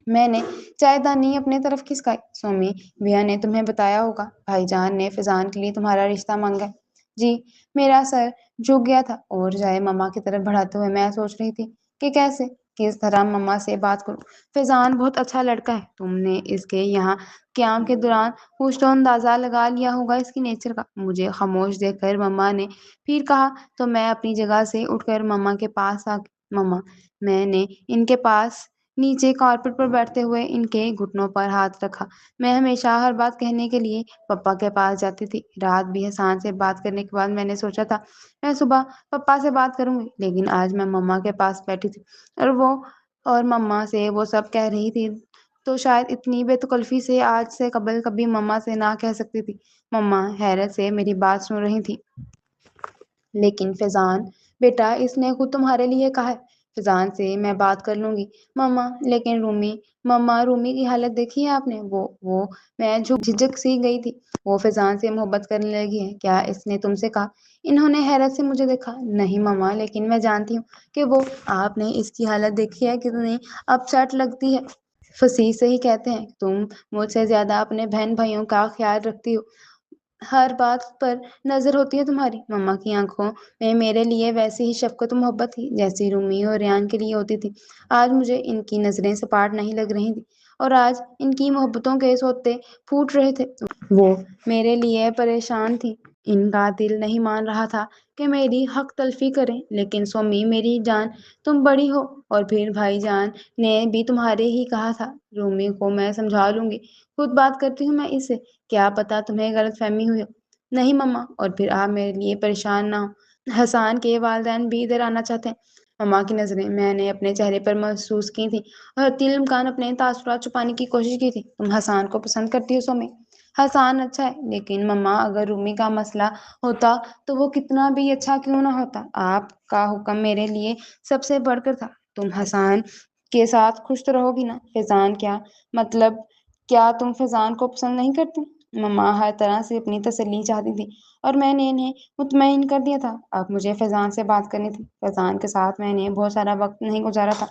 میں نے چائے دانی اپنے طرف کھسکائی۔ سومی، بھیا نے تمہیں بتایا ہوگا بھائی جان نے فیضان کے لیے تمہارا رشتہ مانگا ہے؟ جی۔ میرا سر جھک گیا تھا، اور جائے مما کی طرف بڑھاتے ہوئے میں سوچ رہی تھی کہ کیسے، کس طرح مما سے بات کروں۔ فیضان بہت اچھا لڑکا ہے، تم نے اس کے یہاں قیام کے دوران کچھ تو اندازہ لگا لیا ہوگا اس کی نیچر کا۔ مجھے خاموش دیکھ کر مما نے پھر کہا تو میں اپنی جگہ سے اٹھ کر مما کے پاس مما، میں نے ان کے پاس نیچے کارپیٹ پر بیٹھتے ہوئے ان کے گھٹنوں پر ہاتھ رکھا۔ میں ہمیشہ ہر بات کہنے کے لیے پپا کے پاس جاتی تھی۔ رات بھی حسان سے بات کرنے کے بعد میں نے سوچا تھا میں صبح پپا سے بات کروں گی، لیکن آج میں مما کے پاس بیٹھی تھی اور مما سے وہ سب کہہ رہی تھی، تو شاید اتنی بے تکلفی سے آج سے قبل کبھی مما سے نہ کہہ سکتی تھی۔ مما حیرت سے میری بات سن رہی تھی۔ لیکن فیضان بیٹا، اس نے خود تمہارے لیے کہا ہے فیضان سے میں بات کر لوں گی۔ مما لیکن رومی کی حالت دیکھی ہے آپ نے؟ وہ میں جھجک سی گئی تھی۔ وہ فیضان سے محبت کرنے لگی ہے، کیا اس نے تم سے کہا؟ انہوں نے حیرت سے مجھے دیکھا۔ نہیں مما، لیکن میں جانتی ہوں کہ آپ نے اس کی حالت دیکھی ہے، کتنی اپ سیٹ لگتی ہے۔ فصیح سے ہی کہتے ہیں، تم مجھ سے زیادہ اپنے بہن بھائیوں کا خیال رکھتی ہو، ہر بات پر نظر ہوتی ہے تمہاری۔ مما کی آنکھوں میں میرے لیے ویسی ہی شفقت و محبت تھی جیسی رومی اور ریان کے لیے ہوتی تھی۔ آج مجھے ان کی نظریں سپاٹ نہیں لگ رہی تھی اور آج ان کی محبتوں کے سوتے پھوٹ رہے تھے۔ وہ میرے لیے پریشان تھی۔ ان کا دل نہیں مان رہا تھا کہ میری حق تلفی کریں، لیکن سومی میری جان تم بڑی ہو، اور پھر بھائی جان نے بھی تمہارے ہی کہا تھا۔ رومی کو میں سمجھا لوں گی، خود بات کرتی ہوں میں اس سے، کیا پتا تمہیں غلط فہمی ہوئی ہو۔ نہیں مما، اور پھر آپ میرے لیے پریشان نہ ہو، حسان کے والدین بھی ادھر آنا چاہتے ہیں۔ مما کی نظریں میں نے اپنے چہرے پر محسوس کی تھی اور حتی الامکان اپنے تاثرات چھپانے کی کوشش کی تھی۔ تم حسان کو پسند کرتی ہو سومی؟ حسان اچھا ہے، لیکن مما اگر رومی کا مسئلہ ہوتا تو وہ کتنا بھی اچھا کیوں نہ ہوتا، آپ کا حکم میرے لیے سب سے بڑھ کر تھا۔ تم حسان کے ساتھ خوش تو رہو گی نا؟ فیضان کیا مطلب، کیا تم فیضان کو پسند نہیں کرتی؟ مما ہر طرح سے اپنی تسلی چاہتی تھی اور میں نے انہیں مطمئن کر دیا تھا۔ اب مجھے فیضان سے بات کرنی تھی۔ فیضان کے ساتھ میں نے بہت سارا وقت نہیں گزارا تھا۔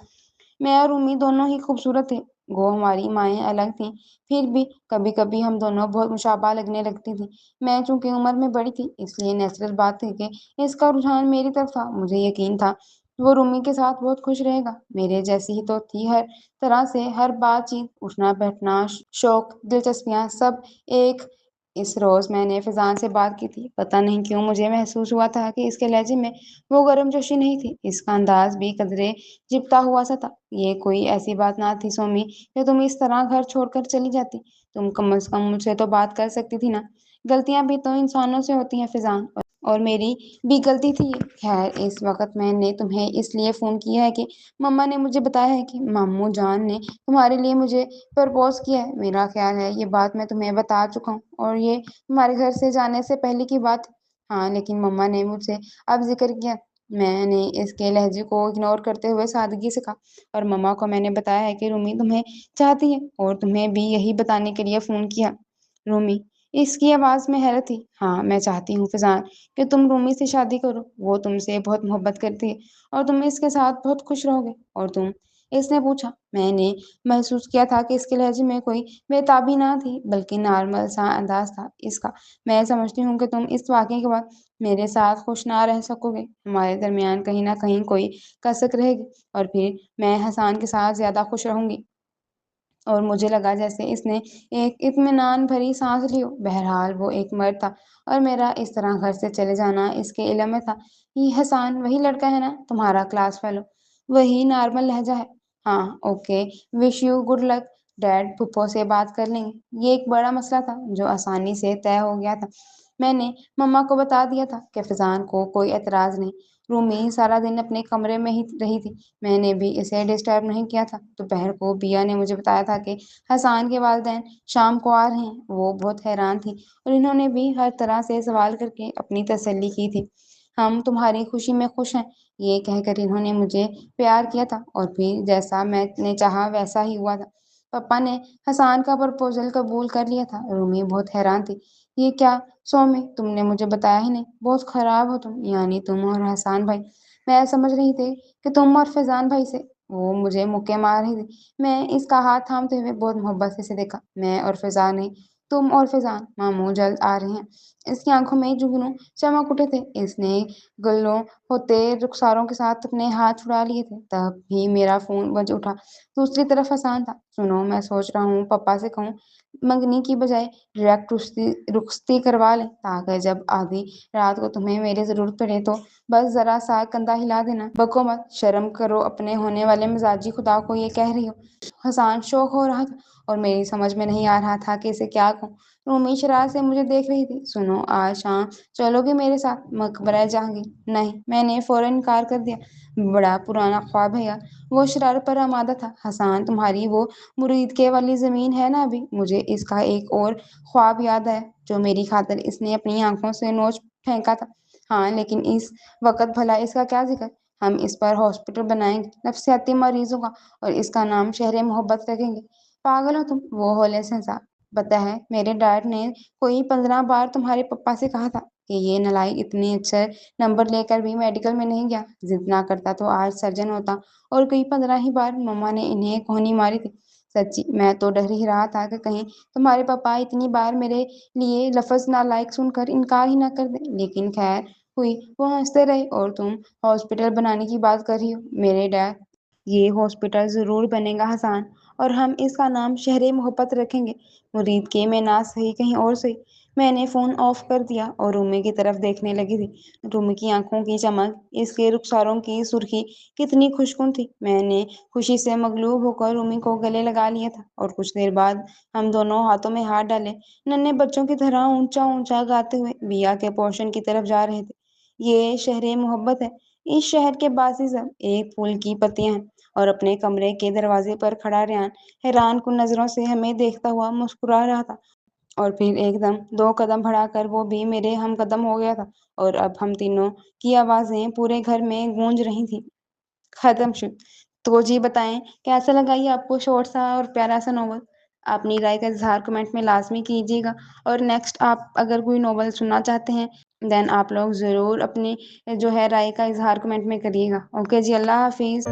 میں اور رومی دونوں ہی خوبصورت تھے، گو ہماری مائیں الگ تھیں، پھر بھی کبھی کبھی ہم دونوں بہت مشابہ لگنے لگتی تھی۔ میں چونکہ عمر میں بڑی تھی، اس لیے نیچرل بات تھی کہ اس کا رجحان میری طرف تھا۔ مجھے یقین تھا وہ رومی کے ساتھ بہت خوش رہے گا، میرے جیسی ہی تو تھی ہر طرح سے، ہر بات چیت، اٹھنا بیٹھنا، شوق، دلچسپیاں، سب ایک۔ اس روز میں نے فیضان سے بات کی تھی۔ پتہ نہیں کیوں مجھے محسوس ہوا تھا کہ اس کے لہجے میں وہ گرم جوشی نہیں تھی، اس کا انداز بھی قدرے چپتا ہوا سا تھا۔ یہ کوئی ایسی بات نہ تھی سومی کہ تم اس طرح گھر چھوڑ کر چلی جاتی، تم کم از کم مجھ سے تو بات کر سکتی تھی نا۔ غلطیاں بھی تو انسانوں سے ہوتی ہیں فیضان، اور میری بھی غلطی تھی یہ۔ خیر، اس وقت میں نے تمہیں اس لیے فون کیا ہے کہ مما نے مجھے بتایا ہے کہ ماموں جان نے تمہارے لیے مجھے پرپوز کیا ہے۔ میرا خیال ہے یہ بات میں تمہیں بتا چکا ہوں، اور یہ تمہارے گھر سے جانے سے پہلے کی بات۔ ہاں، لیکن مما نے مجھ سے اب ذکر کیا۔ میں نے اس کے لہجے کو اگنور کرتے ہوئے سادگی سے کہا، اور مما کو میں نے بتایا ہے کہ رومی تمہیں چاہتی ہے اور تمہیں بھی یہی بتانے کے لیے فون کیا۔ رومی؟ اس کی آواز میں حیرت تھی۔ ہاں، میں چاہتی ہوں فیضان کہ تم رومی سے شادی کرو، وہ تم سے بہت محبت کرتی ہے اور تم اس کے ساتھ بہت خوش رہو گے۔ اور تم؟ اس نے پوچھا۔ میں نے محسوس کیا تھا کہ اس کے لہجے میں کوئی بےتابی نہ تھی، بلکہ نارمل سا انداز تھا اس کا۔ میں سمجھتی ہوں کہ تم اس واقعے کے بعد میرے ساتھ خوش نہ رہ سکو گے، ہمارے درمیان کہیں نہ کہیں کوئی کسک رہے گی، اور پھر میں حسان کے ساتھ زیادہ خوش رہوں گی۔ اور مجھے لگا جیسے اس نے ایک اطمینان بھری سانس لی ہو۔ بہرحال وہ ایک مرد تھا اور میرا اس طرح گھر سے چلے جانا اس کے علم میں تھا۔ یہ حسان وہی لڑکا ہے نا تمہارا کلاس فیلو؟ وہی نارمل لہجہ ہے؟ ہاں۔ Okay, wish you good luck dad, پھپھو سے بات کر لیں گے۔ یہ ایک بڑا مسئلہ تھا جو آسانی سے طے ہو گیا تھا۔ میں نے مما کو بتا دیا تھا کہ فیضان کو کوئی اعتراض نہیں۔ رومی سارا دن اپنے کمرے میں ہی رہی تھی، میں نے بھی اسے ڈسٹرب نہیں کیا تھا۔ دوپہر کو بیا نے مجھے بتایا تھا کہ حسان کے والدین شام کو آ رہے ہیں۔ وہ بہت حیران تھی اور انہوں نے بھی ہر طرح سے سوال کر کے اپنی تسلی کی تھی۔ ہم تمہاری خوشی میں خوش ہیں، یہ کہہ کر انہوں نے مجھے پیار کیا تھا، اور پھر جیسا میں نے چاہا ویسا ہی ہوا تھا۔ پپا نے حسان کا پرپوزل قبول کر لیا تھا۔ رومی بہت حیران تھی۔ یہ کیا سومی، تم نے مجھے بتایا ہی نہیں، بہت خراب ہو تم، یعنی تم اور حسان بھائی؟ میں سمجھ رہی تھی کہ تم اور فیضان بھائی سے۔ وہ مجھے مکے مار رہی تھی۔ میں اس کا ہاتھ تھامتے ہوئے بہت محبت سے دیکھا۔ میں اور فیضان نہیں، تم اور فیضان۔ ماموں جلد آ رہے ہیں، اس کی آنکھوں میں جگنوں چمک اٹھے تھے۔ اس نے گلوں ہوتے رخساروں کے ساتھ اپنے ہاتھ چھڑا لیے تھے۔ تب ہی میرا فون بج اٹھا۔ دوسری طرف حسان تھا۔ سنو، میں سوچ رہا ہوں پپا سے کہوں منگنی کی بجائے ڈائریکٹ رخصتی کروا لیں، تاکہ جب آدھی رات کو تمہیں میری ضرورت پڑے تو بس ذرا سا کندھا ہلا دینا۔ بکو مت، شرم کرو، اپنے ہونے والے مزاجی خدا کو یہ کہہ رہی ہو۔ حسان شوق ہو رہا تھا اور میری سمجھ میں نہیں آ رہا تھا کہ اسے کیا کہوں۔ رومی شرارت سے مجھے دیکھ رہی تھی۔ سنو، آج شام چلو گے میرے ساتھ مقبرہ جہانگیر؟ نہیں، میں نے فوراً انکار کر دیا۔ بڑا پرانا خواب ہے یار۔ وہ شرارت پر آمادہ تھا۔ حسان، تمہاری وہ مرید والی زمین ہے نا ابھی؟ مجھے اس کا ایک اور خواب یاد ہے جو میری خاطر اس نے اپنی آنکھوں سے نوچ پھینکا تھا۔ ہاں، لیکن اس وقت بھلا اس کا کیا ذکر؟ ہم اس پر ہاسپٹل بنائیں گے نفسیاتی مریضوں کا، اور اس کا نام شہر محبت رکھیں گے۔ پاگل ہو تم؟ وہ ہولے سے ہنسا۔ پتہ ہے، میرے ڈیڈ نے کوئی 15 بار تمہارے پپا سے کہا تھا کہ یہ نالائق اتنے اچھے نمبر لے کر بھی میڈیکل میں نہیں گیا، ضد نہ کرتا تو آج سرجن ہوتا۔ اور کوئی 15 ہی بار مما نے انہیں کہانی ماری تھی۔ سچی میں تو ڈر ہی رہا تھا کہ کہیں تمہارے پپا اتنی بار میرے لیے لفظ نالائق سن کر انکار ہی نہ کر دیں، لیکن خیر ہوئی، وہ ہنستے رہے۔ اور تم ہاسپٹل بنانے کی بات کر رہی ہو میرے ڈیڈ؟ یہ ہاسپٹل ضرور بنے گا حسان، اور ہم اس کا نام شہر محبت رکھیں گے۔ مرید کے میں نہ صحیح کہیں اور صحیح۔ میں نے فون آف کر دیا اور رومی کی طرف دیکھنے لگی تھی۔ رومی کی آنکھوں کی چمک، اس کے رخساروں کی سرخی کتنی خوشگوار تھی۔ میں نے خوشی سے مغلوب ہو کر رومی کو گلے لگا لیا تھا، اور کچھ دیر بعد ہم دونوں ہاتھوں میں ہاتھ ڈالے ننھے بچوں کی طرح اونچا اونچا گاتے ہوئے بیا کے پورشن کی طرف جا رہے تھے۔ یہ شہر محبت ہے۔ اس شہر کے باسی سب ایک پھول کی پتیاں ہیں۔ اور اپنے کمرے کے دروازے پر کھڑا ریان حیران کن نظروں سے ہمیں دیکھتا ہوا مسکرا رہا تھا۔ اور پھر ایک دم 2 قدم بڑھا کر وہ بھی میرے ہم قدم ہو گیا تھا، اور اب ہم تینوں کی آوازیں پورے گھر میں گونج رہی تھیں۔ ختم شد۔ تو جی بتائیں، کیسا لگا یہ آپ کو شارٹ سا اور پیارا سا ناول؟ اپنی رائے کا اظہار کمنٹ میں لازمی کیجیے گا، اور نیکسٹ آپ اگر کوئی ناول سننا چاہتے ہیں دین آپ لوگ ضرور اپنی جو ہے رائے کا اظہار کمنٹ میں کریے گا۔ اوکے جی، اللہ حافظ۔